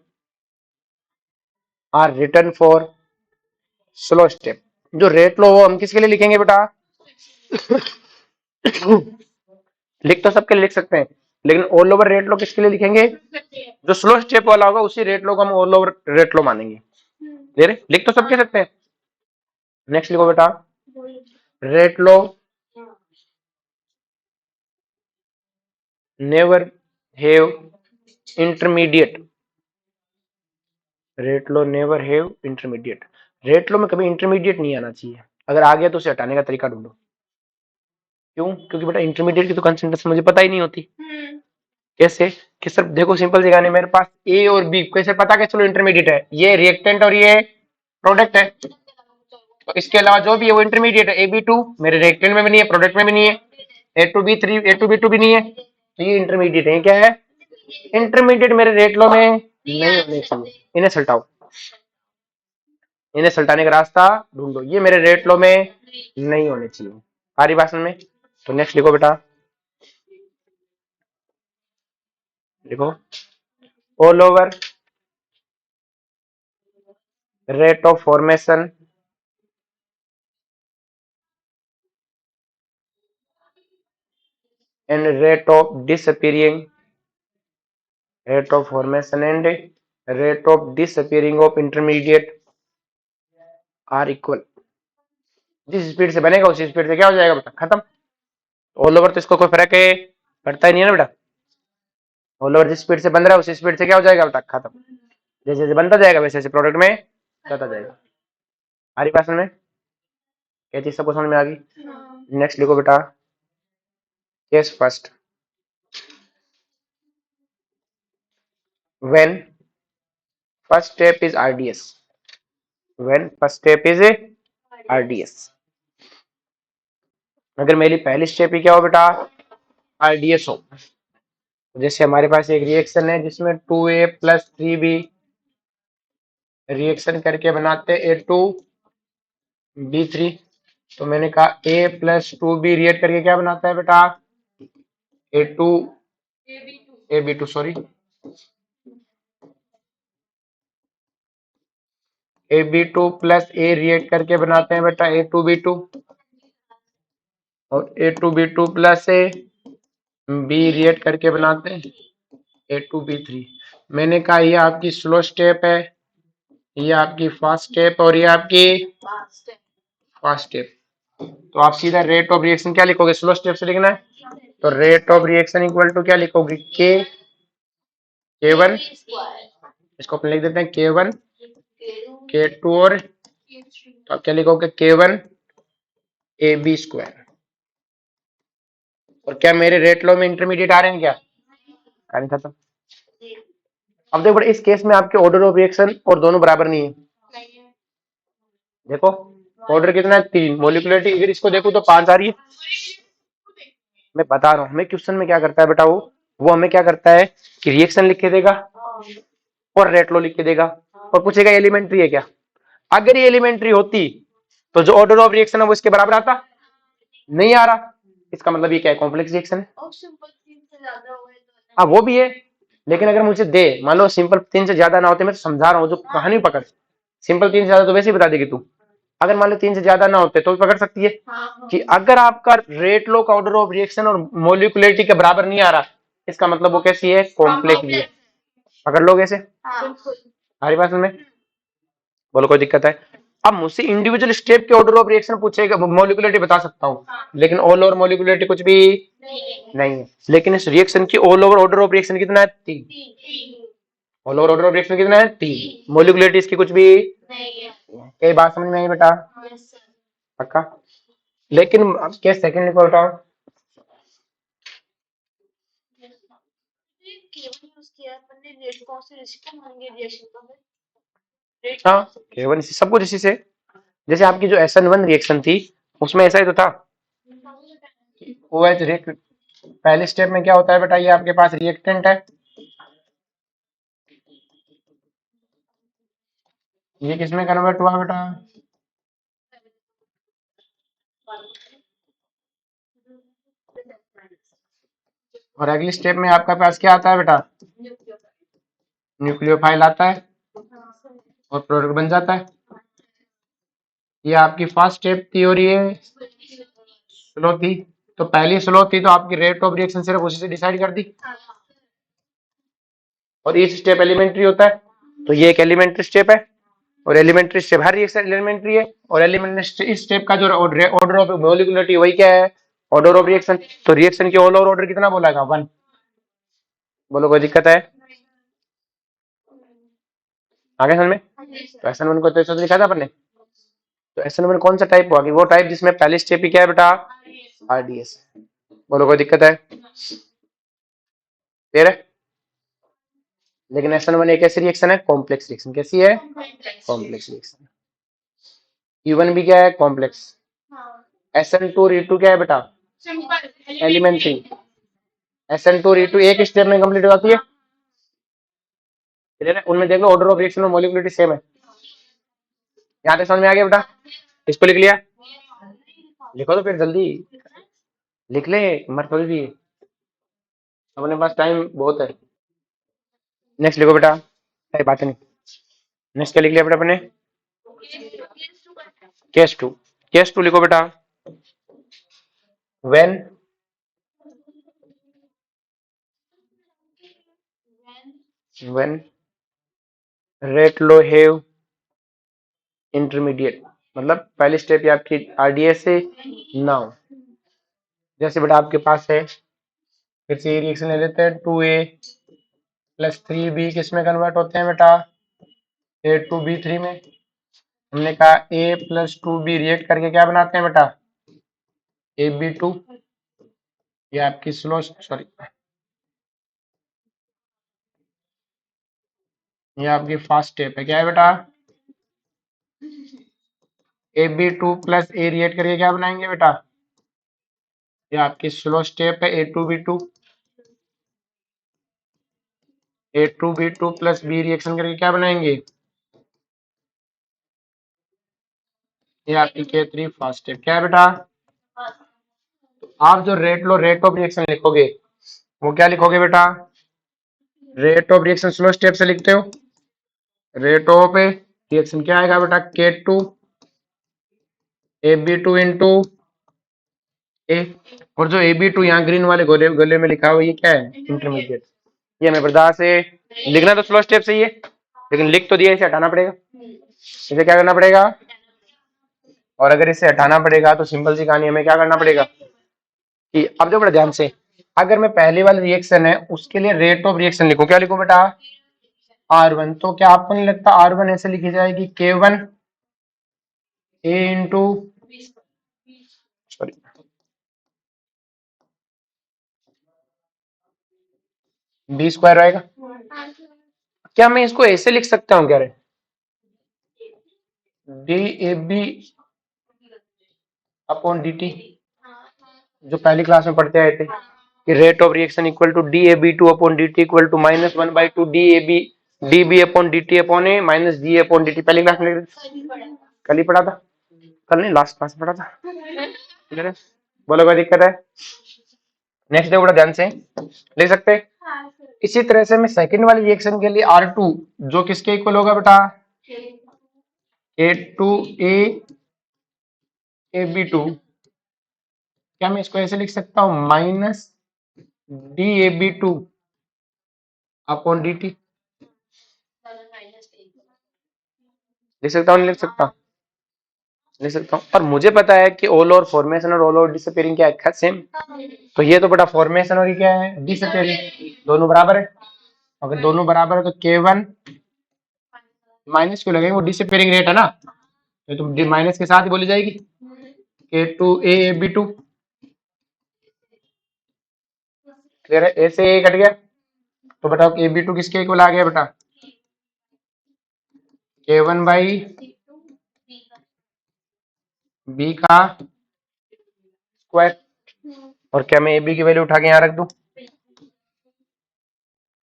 are written for slow step. जो रेट लॉ हम किसके लिए लिखेंगे बेटा? लिख तो सबके लिए लिख सकते हैं, लेकिन ऑल ओवर रेट लो किसके लिए लिखेंगे? जो स्लो स्टेप वाला होगा उसी रेट लो को हम ऑल ओवर रेट लो मानेंगे। क्लियर है? लिख तो सब कह सकते हैं। नेक्स्ट लिखो बेटा rate law never have intermediate, rate law never have intermediate. Rate law में कभी इंटरमीडिएट नहीं आना चाहिए, अगर आ गया तो उसे हटाने का तरीका ढूंढो। क्यों? क्योंकि बेटा इंटरमीडिएट की तो कंसंट्रेशन मुझे पता ही नहीं होती। कैसे? कि सर देखो सिंपल सी कहानी, मेरे पास ए और बी कैसे पता कि चलो इंटरमीडिएट है, ये रिएक्टेंट और ये प्रोडक्ट है, तो इसके अलावा जो भी है वो इंटरमीडिएट है। ए बी टू मेरे रिएक्टेंट में भी नहीं है, प्रोडक्ट में भी नहीं है, A two B three A two B two भी नहीं है, तो ये इंटरमीडिएट है। क्या है? इंटरमीडिएट मेरे रेट लो में नहीं होने चाहिए, इन्हें सल्टाओ, इन्हें सल्टाने का रास्ता ढूंढो, ये मेरे रेट लो में नहीं होने चाहिए। आ रही बात में? तो नेक्स्ट लिखो बेटा, लिखो all over rate of formation and rate of disappearing, rate of formation and rate of disappearing of intermediate are equal। जिस स्पीड से बनेगा उसी स्पीड से क्या हो जाएगा बेटा? खत्म। ऑल ओवर तो इसको कोई फर्क है पड़ता ही नहीं है ना बेटा। ऑल ओवर जिस स्पीड से बन रहा है उसी स्पीड से क्या हो जाएगा बेटा? खत्म। जैसे जैसे बनता जाएगा वैसे वैसे प्रोडक्ट में जाता जाएगा। हमारी पास में क्या चीज सबको समझ में आ गई? नेक्स्ट लिखो बेटा case first, when first step is RDS, when first step is RDS। अगर मेरी पहली स्टेप ही क्या हो बेटा? RDS हो। जैसे हमारे पास एक रिएक्शन है जिसमें 2A प्लस 3B रिएक्शन करके बनाते A2B3, तो मैंने कहा A प्लस 2B रिएक्ट करके क्या बनाता है बेटा? AB2 sorry AB2 plus A react करके बनाते हैं बेटा A2B2, और A2B2 प्लस B रिएक्ट करके बनाते हैं A2B3। मैंने कहा ये आपकी स्लो स्टेप है, ये आपकी फास्ट स्टेप और ये आपकी फास्ट स्टेप। तो आप सीधा रेट ऑफ रिएक्शन क्या लिखोगे? स्लो स्टेप से लिखना है, तो rate of reaction equal to क्या लिखोगे? K1, इसको अपन लिख देते हैं K1 K2 और तो आप क्या लिखोगे? K1 AB square. और क्या मेरे रेट लो में इंटरमीडिएट आ रहे हैं क्या? कहानी खत्म। अब देखो इस केस में आपके ऑर्डर ऑफ रिएक्शन और दोनों बराबर नहीं है। देखो ऑर्डर कितना है? 3। मोलिकुलरिटी अगर इसको देखो तो 5 आ रही है। मैं बता रहा हूँ हमें क्वेश्चन में क्या करता है बेटा, वो हमें क्या करता है कि रिएक्शन लिख के देगा और रेट लो लिख के देगा और पूछेगा एलिमेंट्री है क्या। अगर ये एलिमेंट्री होती तो जो ऑर्डर ऑफ रिएक्शन है वो इसके बराबर आता, नहीं आ रहा, इसका मतलब ये क्या है? कॉम्प्लेक्स रिएक्शन है। हाँ वो भी है, लेकिन अगर मुझे दे मान लो सिंपल 3 से ज्यादा ना होते, मैं तो समझा रहा हूँ जो कहानी पकड़, सिंपल 3 से ज्यादा तो वैसे ही बता देगी तू। अगर मान लो 3 से ज्यादा ना होते तो भी पकड़ सकती है कि अगर आपका रेट लो का ऑर्डर ऑफ रिएक्शन और मोलिकुलरिटी के बराबर नहीं आ रहा, इसका मतलब वो कैसी है? कॉम्प्लेक्स है। पकड़ लोगे ऐसे? हमारी बात में बोलो कोई दिक्कत है? अब मुझसे इंडिविजुअल स्टेप के ऑर्डर ऑफ रिएक्शन पूछेगा, मोलिकुलरिटी बता सकता हूँ, लेकिन ऑल ओवर मोलिकुलरिटी कुछ भी नहीं है। लेकिन इस रिएक्शन की all over order of reaction कितना है? 3। All over order of reaction कितना है? 3। मोलिकुलरिटी इसकी कुछ भी नहीं है। ये बात समझ में आई बेटा? पक्का? लेकिन क्या सेकंड लिखो बेटा, हाँ K1 सब कुछ इसी से। जैसे आपकी जो SN1 रिएक्शन थी उसमें ऐसा ही तो था। OH रिएक्ट, पहले स्टेप में क्या होता है बेटा, ये आपके पास रिएक्टेंट है, ये किसमें कन्वर्ट हुआ बेटा, और अगली स्टेप में आपका पास क्या आता है बेटा, न्यूक्लियोफाइल आता है और प्रोडक्ट बन जाता है। ये आपकी फर्स्ट स्टेप थी और ये स्लो थी। तो पहली स्लो थी तो आपकी रेट ऑफ रिएक्शन सिर्फ उसी से डिसाइड कर दी, और ये स्टेप एलिमेंट्री होता है, तो ये एक एलिमेंट्री स्टेप है, और एलिमेंट्री स्टेप हर रिएक्शन एलिमेंट्री है, और एलिमेंट्री स्टेप का जो ऑर्डर ऑफ मॉलिक्यूलरिटी वही क्या है, ऑर्डर ऑफ रिएक्शन। तो रिएक्शन के ऑल ओवर ऑर्डर कितना बोला था, 1। बोलो कोई दिक्कत है आगे समझ में? तो SN1 को तो ऐसे तो लिखा था अपन ने। तो SN1 कौन सा टाइप हुआ कि वो टाइप जिसमें पहली स्टेप ही क्या है बेटा, RDS। बोलो कोई दिक्कत है, क्लियर है? लेकिन SN1 एक ऐसी रिएक्शन है कॉम्प्लेक्स रिएक्शन, कैसी है, कॉम्प्लेक्स रिएक्शन। E1 भी क्या है, कॉम्प्लेक्स। SN2 R2 क्या है बेटा, एलिमेंट्री। SN2 R2 एक स्टेप में कंप्लीट हो जाती है, क्लियर है? उनमें देख लो ऑर्डर ऑफ रिएक्शन और मॉलिक्यूलरिटी सेम है। यहाँ तक समझ में आ गया बेटा, इसको लिख लिया, लिखो तो फिर जल्दी लिख ले, मत कोई भी, अपने पास टाइम बहुत है। नेक्स्ट लिखो बेटा, अरे बात नहीं, नेक्स्ट क्या लिख लिया बेटा अपने, केस टू। केस टू लिखो बेटा, when when rate low have intermediate, मतलब पहली स्टेप ये आपकी RDS से नाउ। जैसे बेटा आपके पास है, फिर से रिएक्शन ले लेते हैं, 2A प्लस 3B किसमें कन्वर्ट होते हैं बेटा, A2B3 में। हमने कहा A प्लस 2B रिएक्ट करके क्या बनाते हैं बेटा, AB2। ये आपकी स्लो, सॉरी, ये आपकी फास्ट स्टेप है, क्या है बेटा, AB2 प्लस A रिएक्ट करके क्या बनाएंगे बेटा, ये आपकी स्लो स्टेप है A2B2। A2B2 plus B reaction करके क्या बनाएंगे, ये आपकी K3 फास्ट स्टेप, क्या है बेटा। तो आप जो रेट ऑफ रिएक्शन लिखोगे वो क्या लिखोगे बेटा, rate of reaction slow step से लिखते हो, रेट ऑफ रिएक्शन क्या आएगा बेटा, K2 AB2 इंटू ए, और जो AB2 यहाँ ग्रीन वाले गोले गोले में लिखा हुआ ये क्या है, इंटरमीडिएट। ये हमें बर्दाश्त से लिखना तो स्लो स्टेप से ही है, लेकिन लिख तो दिया, इसे हटाना पड़ेगा। इसे क्या करना पड़ेगा, और अगर इसे हटाना पड़ेगा तो सिंपल सी कहानी, हमें क्या करना पड़ेगा कि अब देखो बड़ा ध्यान से, अगर मैं पहले वाली रिएक्शन है उसके लिए रेट ऑफ रिएक्शन लिखूं, क्या लिखूं बेटा, R1, तो क्या आपको नहीं लगता R1 ऐसे लिखी जाएगी, K1 A into, sorry, B square आएगा। क्या मैं इसको ऐसे लिख सकता हूँ, क्या रे, DAB अपॉन DT, जो पहली क्लास में पढ़ते आए थे कि rate of reaction equal to DAB2 upon DT equal to -1/2 DB upon DT upon A minus G upon DT, पहली क्लास में कल ही पढ़ा था, कल नहीं लास्ट क्लास में पढ़ा था। बोलो कोई दिक्कत है, नेक्स्ट देखो बड़ा ध्यान से ले सकते हैं। इसी तरह से मैं सेकंड वाली रिएक्शन के लिए R2 जो किसके इक्वल होगा बेटा, A2A AB2, क्या मैं इसको ऐसे लिख सकता हूँ, माइनस DAB2 अपॉन DT, लिख सकता हूँ नहीं लिख सकता, लिख सकता हूँ। और मुझे पता है कि ऑल ओवर फॉर्मेशन और ऑल ओवर डिसअपीयरिंग क्या है, सेम। तो ये तो बेटा फॉर्मेशन और ये क्या है, डिसअपीयरिंग, दोनों बराबर है। अगर दोनों बराबर है तो K1 माइनस क्यों लगेगा, वो डिसअपीयरिंग रेट है ना, तो माइनस के साथ ही बोली जाएगी, K2A AB2, क्लियर है, ऐसे ए कट गया। तो बताओ AB2 किसके इक्वल आ गया बेटा, K1 बाई B का स्क्वायर। और क्या मैं ए बी की वैल्यू उठा के यहाँ रख दूं?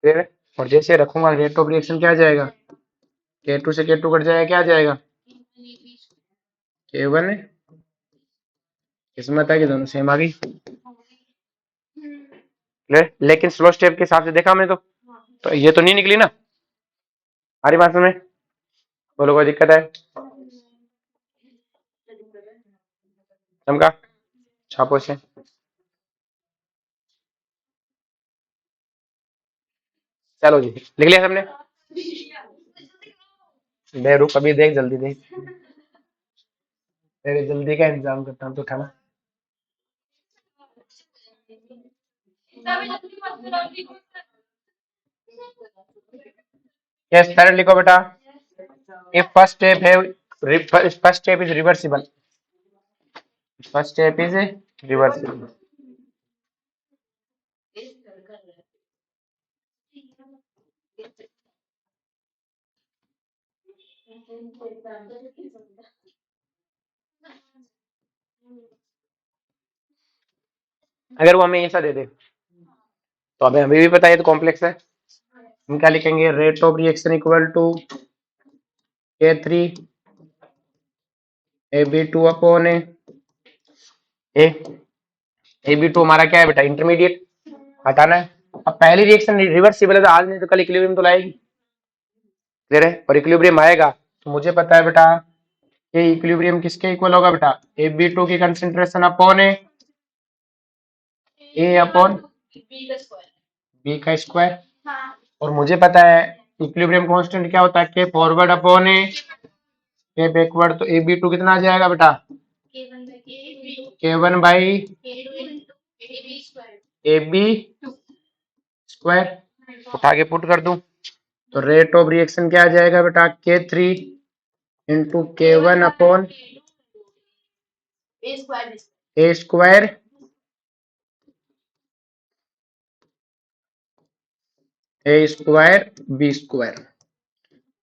फिर और जैसे रखूंगा रेट ऑफ रिएक्शन क्या आ जाएगा? K2 से K2 कट जाएगा, क्या आ जाएगा? K1 है। किस्मत है कि दोनों सेम आ गई। लेकिन स्लो स्टेप के हिसाब से देखा हमने तो ये तो नहीं निकली ना। हमारी बात में बोलो कोई दिक्कत है? चमका छापो से। चलो जी लिख लिया सबने? दे रुक अभी देख, जल्दी देख, तेरे जल्दी का इंतजाम करता हूँ तो उठाना। यस पहले लिखो बेटा, if first step have first step is reversible, first step is reversible। अगर वो हमें ऐसा दे दे तो हमें भी पता है तो कॉम्प्लेक्स है, हम क्या लिखेंगे? Rate of reaction equal to K3 AB2 upon A. AB2 हमारा क्या है बेटा? इंटरमीडिएट, हटाना है। अब पहली रिएक्शन रिवर्सिबल है तो आज नहीं तो कल इक्विलिब्रियम तो लाएगी, क्लियर है? और इक्विलिब्रियम आएगा तो मुझे पता है बेटा ये इक्विलिब्रियम किसके इक्वल होगा बेटा? AB2 की कंसेंट्रेशन अपॉन ए अपॉन बी का स्क्वायर। और मुझे पता है इक्विलिब्रियम कांस्टेंट क्या होता है? के फॉरवर्ड अपॉन के बैकवर्ड। तो AB2 कितना आ जाएगा बेटा? K1 by AB square. उठा के पुट कर दूं तो रेट ऑफ रिएक्शन क्या आ जाएगा बेटा? K3 into K1 upon A square A square B square.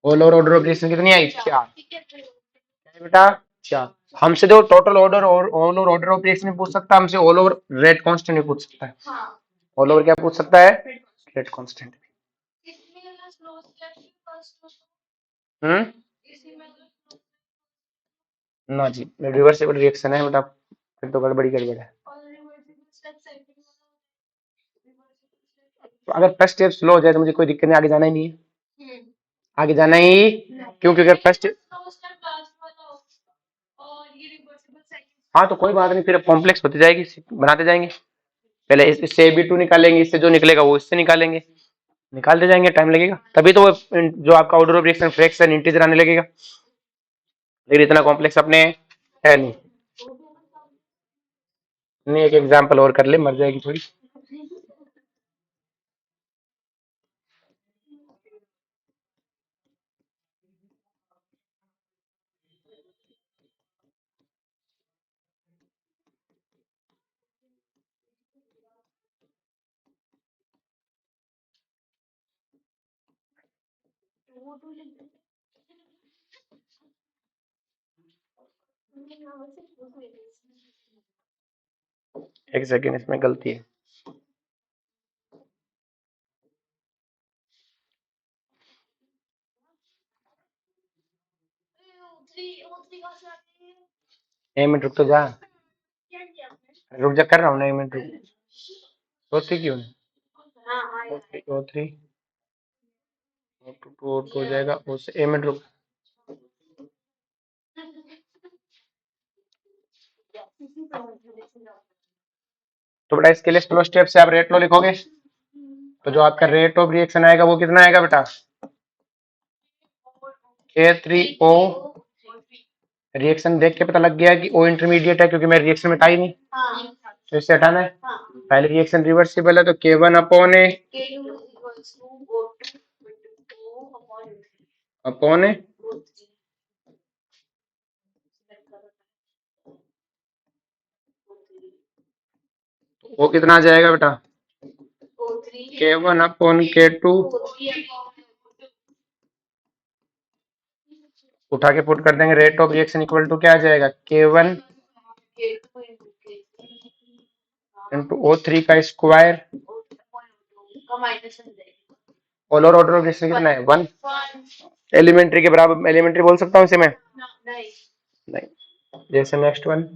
Overall order of reaction कितनी आई? 4 बेटा, 4। हमसे जो टोटल ऑर्डर और overall order of reaction पूछ सकता है, हमसे ऑल ओवर रेट कांस्टेंट भी पूछ सकता है। ऑल ओवर क्या पूछ सकता है? Rate constant. ना जी, रिवर्सिबल रिएक्शन है बेटा, फिर तो गड़बड़ी गड़बड़ है। तो अगर फर्स्ट स्टेप स्लो हो जाए तो मुझे कोई दिक्कत नहीं, आगे जाना ही नहीं है, आगे जाना ही क्योंकि अगर फर्स्ट, हाँ तो कोई बात नहीं, फिर कॉम्प्लेक्स होती जाएगी, बनाते जाएंगे। पहले इससे AB2 निकालेंगे, इससे जो निकलेगा वो इससे निकालेंगे, निकालते जाएंगे, टाइम लगेगा। तभी तो वो जो आपका order of reaction fraction integer आने लगेगा, लेकिन इतना कॉम्प्लेक्स अपने है नहीं। नहीं एक एग्जांपल और कर ले, मर जाएगी थोड़ी। एक सेकेंड, इसमें गलती है। एक मिनट रुक तो जा, रुक जा, कर रहा हूँ ना, एक मिनट रुक। O3 क्यों नहीं? O3 O2 हो जाएगा, उससे एक मिनट रुक। तो बेटा इसके लिए स्लो स्टेप से आप रेट लो लिखोगे, तो जो आपका रेट ऑफ रिएक्शन आएगा वो कितना आएगा बेटा? K3O। रिएक्शन देख के पता लग गया कि O इंटरमीडिएट है, क्योंकि मैं रिएक्शन में था ही नहीं, तो इससे हटाना है। पहले रिएक्शन रिवर्सिबल है तो K1 अपॉन अपॉन वो कितना आ जाएगा बेटा? K1 upon K2। उठा के पुट कर देंगे, rate of reaction equal to क्या आ जाएगा? K1 इंटू O3 का square, polar order of reaction कितना है 1, एलिमेंट्री के बराबर, एलिमेंट्री बोल सकता हूँ इसे मैं, नहीं। जैसे नेक्स्ट वन,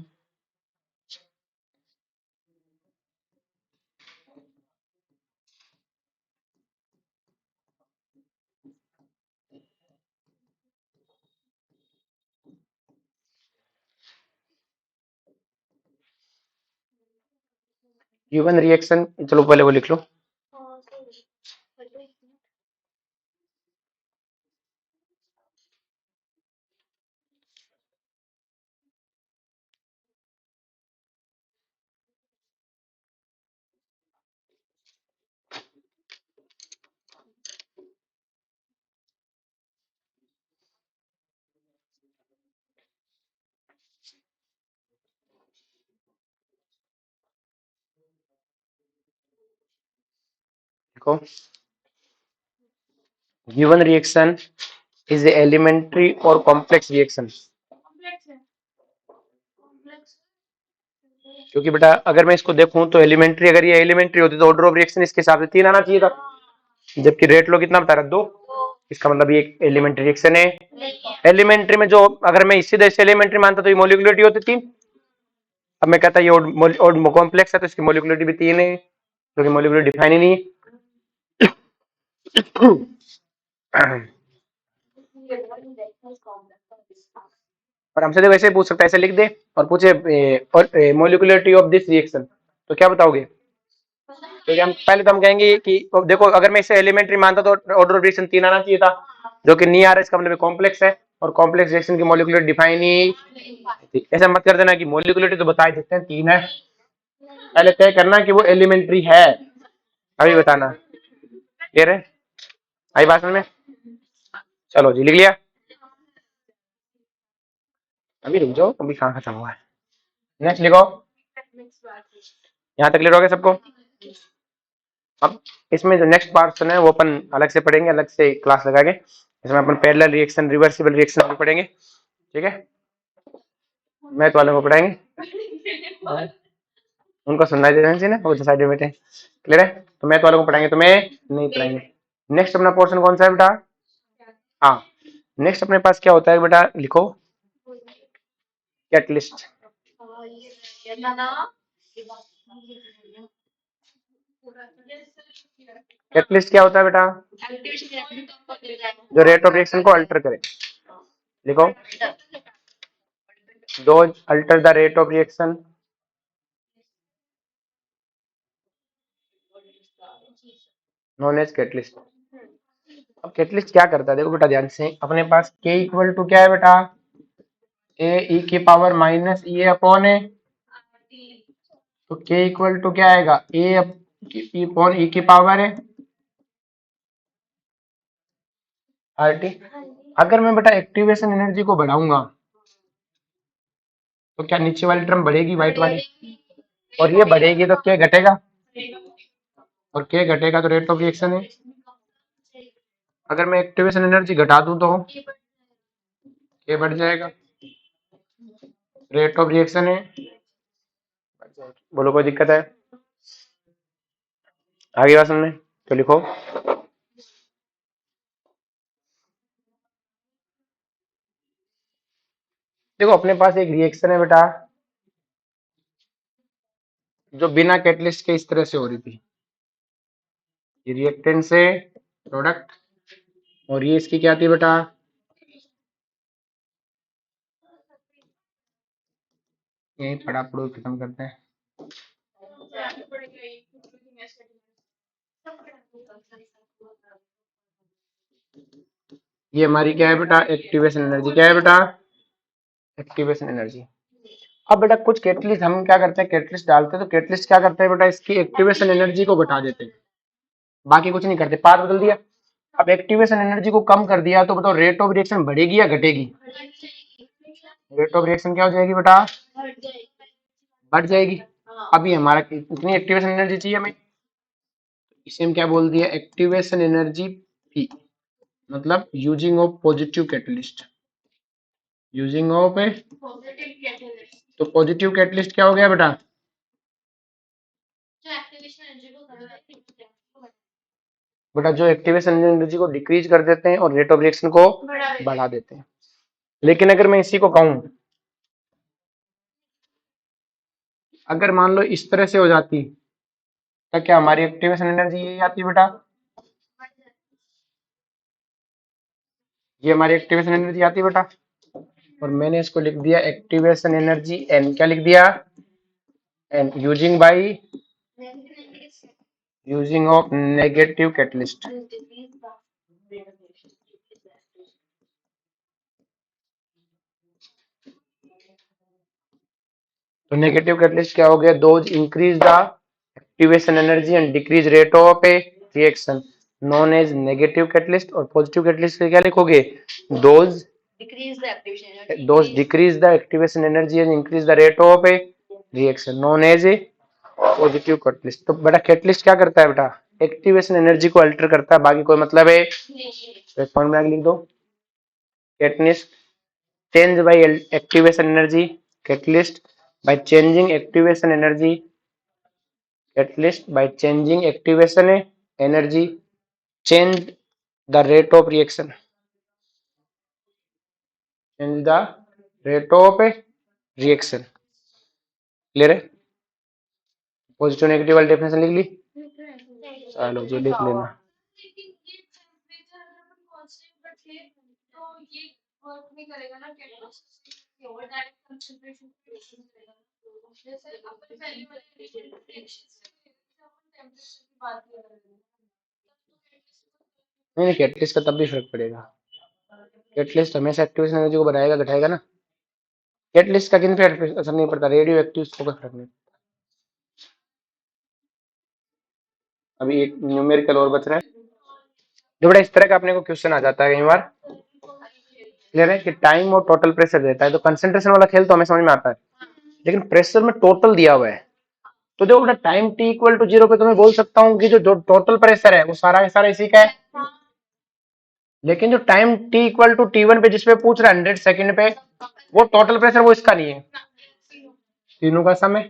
गिवन रिएक्शन, चलो पहले वो लिख लो। देखो, गिवन रिएक्शन इज एलिमेंट्री और कॉम्प्लेक्स रिएक्शन। क्योंकि बेटा अगर मैं इसको देखूं तो एलिमेंट्री, अगर ये एलिमेंट्री होती तो ऑर्डर ऑफ रिएक्शन इसके हिसाब से 3 आना चाहिए था, जबकि रेट लो कितना बता रहा 2। इसका मतलब ये एलिमेंट्री रिएक्शन है। एलिमेंट्री में जो, अगर मैं इसी तरह से एलिमेंट्री मानता तो ये मोलिकुलरिटी होती 3। अब मैं कहता ये कॉम्प्लेक्स है तो इसकी मोलिकुलरिटी भी 3 है, क्योंकि मोलिकुलर डिफाइन ही नहीं है। और हमसे तो वैसे ही पूछ सकता है, ऐसे लिख दे और पूछे मोलिकुलरिटी ऑफ दिस रिएक्शन, तो क्या बताओगे? क्योंकि हम पहले तो हम कहेंगे कि देखो अगर मैं इसे एलिमेंट्री मानता तो ऑर्डर ऑफ रिएक्शन 3 आना चाहिए था, जो कि नहीं आ रहा, इसका मतलब कॉम्प्लेक्स है, और कॉम्प्लेक्स रिएक्शन की मोलिकुलर डिफाइन ही, ऐसा मत कर देना कि मोलिकुलरिटी तो बता ही सकते हैं 3 है, पहले तय करना कि वो एलिमेंट्री है, अभी बताना। क्लियर है? आई बात में? चलो जी, लिख लिया? अभी रुक जाओ, अभी कहाँ खत्म हुआ है। नेक्स्ट लिखो, यहाँ तक क्लियर हो गया सबको? अब इसमें जो नेक्स्ट पार्ट है वो अपन अलग से पढ़ेंगे, अलग से क्लास लगा के, इसमें अपन पैरेलल रिएक्शन, रिवर्सिबल रिएक्शन भी पढ़ेंगे, ठीक है? मैथ वालों को पढ़ाएंगे, उनको सुनना चाहिए ना, वो साइड में बैठे। क्लियर है? तो मैथ वालों को पढ़ाएंगे, तुम्हें नहीं पढ़ाएंगे। नेक्स्ट अपना पोर्शन कौन सा है बेटा? हाँ, नेक्स्ट अपने पास क्या होता है बेटा, लिखो, कैटलिस्ट। कैटलिस्ट क्या होता है बेटा? जो रेट ऑफ रिएक्शन को अल्टर करे। लिखो, those alter the rate of reaction known as catalyst। अब कैटलिस्ट क्या करता है, देखो बेटा ध्यान से, अपने पास K इक्वल टू क्या है बेटा, ए ई की पावर माइनस ई अपॉन ए, तो K इक्वल टू क्या आएगा, ए अपॉन ई की पावर है आर टी। अगर मैं बेटा एक्टिवेशन एनर्जी को बढ़ाऊंगा तो क्या नीचे वाली टर्म बढ़ेगी, व्हाइट वाली, और ये बढ़ेगी तो क्या घटेगा, और क्या घटेगा तो रेट ऑफ रिएक्शन है। अगर मैं एक्टिवेशन एनर्जी घटा दूं तो ये बढ़ जाएगा, रेट ऑफ रिएक्शन है। बोलो कोई दिक्कत है? आगे बात सुनने, तो लिखो, देखो अपने पास एक रिएक्शन है बेटा जो बिना कैटलिस्ट के इस तरह से हो रही थी, ये रिएक्टेंट से प्रोडक्ट, और ये इसकी क्या थी बेटा, यही पढ़ा पढ़ो खत्म करते हैं। ये हमारी क्या है बेटा, एक्टिवेशन एनर्जी। क्या है बेटा, एक्टिवेशन एनर्जी। अब बेटा कुछ कैटलिस्ट हम क्या करते हैं, कैटलिस्ट डालते हैं तो कैटलिस्ट क्या करते हैं बेटा, इसकी एक्टिवेशन एनर्जी को घटा देते हैं, बाकी कुछ नहीं करते, पाथ बदल दिया। अब एक्टिवेशन एनर्जी को कम कर दिया तो बताओ रेट ऑफ रिएक्शन बढ़ेगी या घटेगी? रेट ऑफ रिएक्शन क्या हो जाएगी बेटा, बढ़ जाएगी। अभी हमारा कितनी एक्टिवेशन एनर्जी चाहिए हमें, इसे हम क्या बोल दिया, एक्टिवेशन एनर्जी पी, मतलब using of positive catalyst, using of, तो पॉजिटिव कैटलिस्ट क्या हो गया बेटा, बेटा जो एक्टिवेशन एनर्जी को डिक्रीज कर देते हैं और रेट ऑफ रिएक्शन को बढ़ा देते हैं। लेकिन अगर मैं इसी को कहूं, अगर मान लो इस तरह से हो जाती तो क्या हमारी एक्टिवेशन एनर्जी यही आती बेटा? ये हमारी एक्टिवेशन एनर्जी आती बेटा। और मैंने इसको लिख दिया एक्टिवेशन एनर्जी एन, क्या लिख दिया? N using of negative catalyst. तो नेगेटिव कैटलिस्ट क्या हो गया? Those increase the activation energy and decrease rate of a reaction known as negative catalyst. और पॉजिटिव कैटलिस्ट क्या लिखोगे? Those decrease the activation energy and increase the rate of a reaction known as a positive catalyst. तो बेटा catalyst क्या करता है बेटा? Activation energy को अल्टर करता है, बाकी कोई मतलब है? तो फॉर्मूला लिख दो, catalyst change bye activation energy, catalyst by changing activation energy, catalyst by changing activation energy change the rate of reaction, change the rate of reaction। Clear है? पॉजिटिव नेगेटिव वाली डेफिनेशन लिख ली? चलो जी लिख लेना। नहीं, कैटलिस्ट का तब भी फर्क पड़ेगा। कैटलिस्ट हमेशा एक्टिवेशन एनर्जी को बढ़ाएगा घटाएगा ना। कैटलिस्ट का किन पे असर नहीं पड़ता? रेडियो एक्टिव को फर्क नहीं। अभी एक न्यूमेरिकल और बच रहा है। जो बड़ा इस तरह का अपने को क्वेश्चन आ जाता है कई बार, क्लियर है कि टाइम और टोटल प्रेशर देता है, तो कंसंट्रेशन वाला खेल तो हमें समझ में आता है, लेकिन प्रेशर में टोटल दिया हुआ है। तो देखो बेटा टाइम t इक्वल टू 0 पे तो मैं बोल सकता हूँ कि जो टोटल प्रेशर है वो सारा का सारा इसी का है। लेकिन जो time t equal to t1 पे जिसपे पूछ रहा है 100 सेकंड पे, वो टोटल प्रेशर वो इसका नहीं है, तीनों का सम है।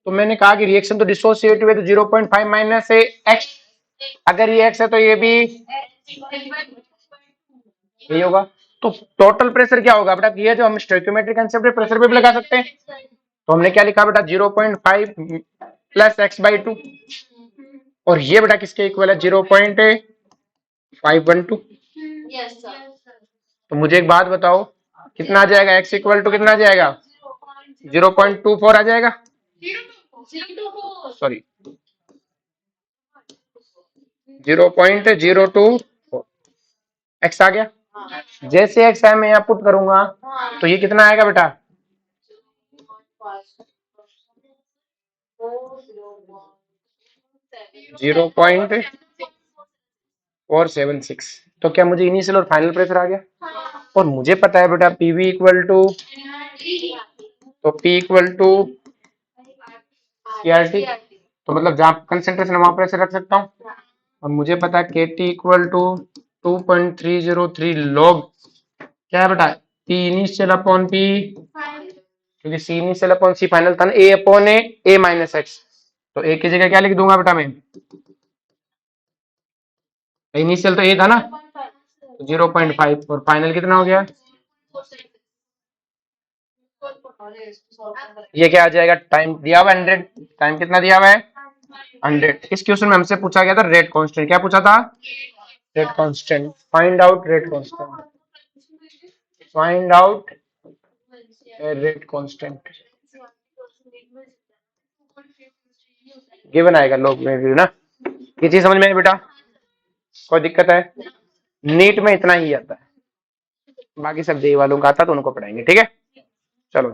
तो मैंने कहा कि रिएक्शन तो डिसोसिएटिव है, तो 0.5 माइनस एक्स, अगर ये एक्स है तो ये भी यही होगा। तो टोटल प्रेशर क्या होगा बेटा? ये जो हम स्टोइकियोमेट्रिक कंसेप्ट है प्रेशर पे भी लगा सकते हैं। तो हमने क्या लिखा बेटा? 0.5 प्लस एक्स बाई 2, और ये बेटा किसके इक्वल है? 0.512। तो मुझे एक बात बताओ, कितना आ जाएगा? एक्स इक्वल टू कितना आ जाएगा? 0.24 आ जाएगा, सॉरी 0.024 एक्स आ गया। जैसे एक्स है मैं यहाँ पुट करूंगा तो ये कितना आएगा बेटा? 0.476। तो क्या मुझे इनिशियल और फाइनल प्रेशर आ गया? और मुझे पता है बेटा पीवी इक्वल टू, तो पी इक्वल टू सीआरटी, तो मतलब जहां कंसेंट्रेशन वहां प्रेशर रख सकता हूँ। और मुझे पता है के टी इक्वल टू 2.303 लॉग क्या है बेटा? पी इनिशियल अपॉन पी, क्योंकि सी इनिशियल अपॉन सी फाइनल था ना, ए अपॉन ए माइनस एक्स। तो ए की जगह क्या लिख दूंगा बेटा मैं? इनिशियल तो ए था ना, तो 0.5 और फाइनल कितना हो गया? ये क्या आ जाएगा? टाइम दिया हुआ 100, टाइम कितना दिया हुआ है? 100। इस क्वेश्चन में हमसे पूछा गया था रेट कांस्टेंट। क्या पूछा था? Rate constant. Find out rate constant, find out rate constant. Given आएगा लोग में भी ना। ये चीज समझ में आई बेटा? कोई दिक्कत है? नीट में इतना ही आता है, बाकी सब जे वालों का आता तो उनको पढ़ाएंगे, ठीक है? चलो।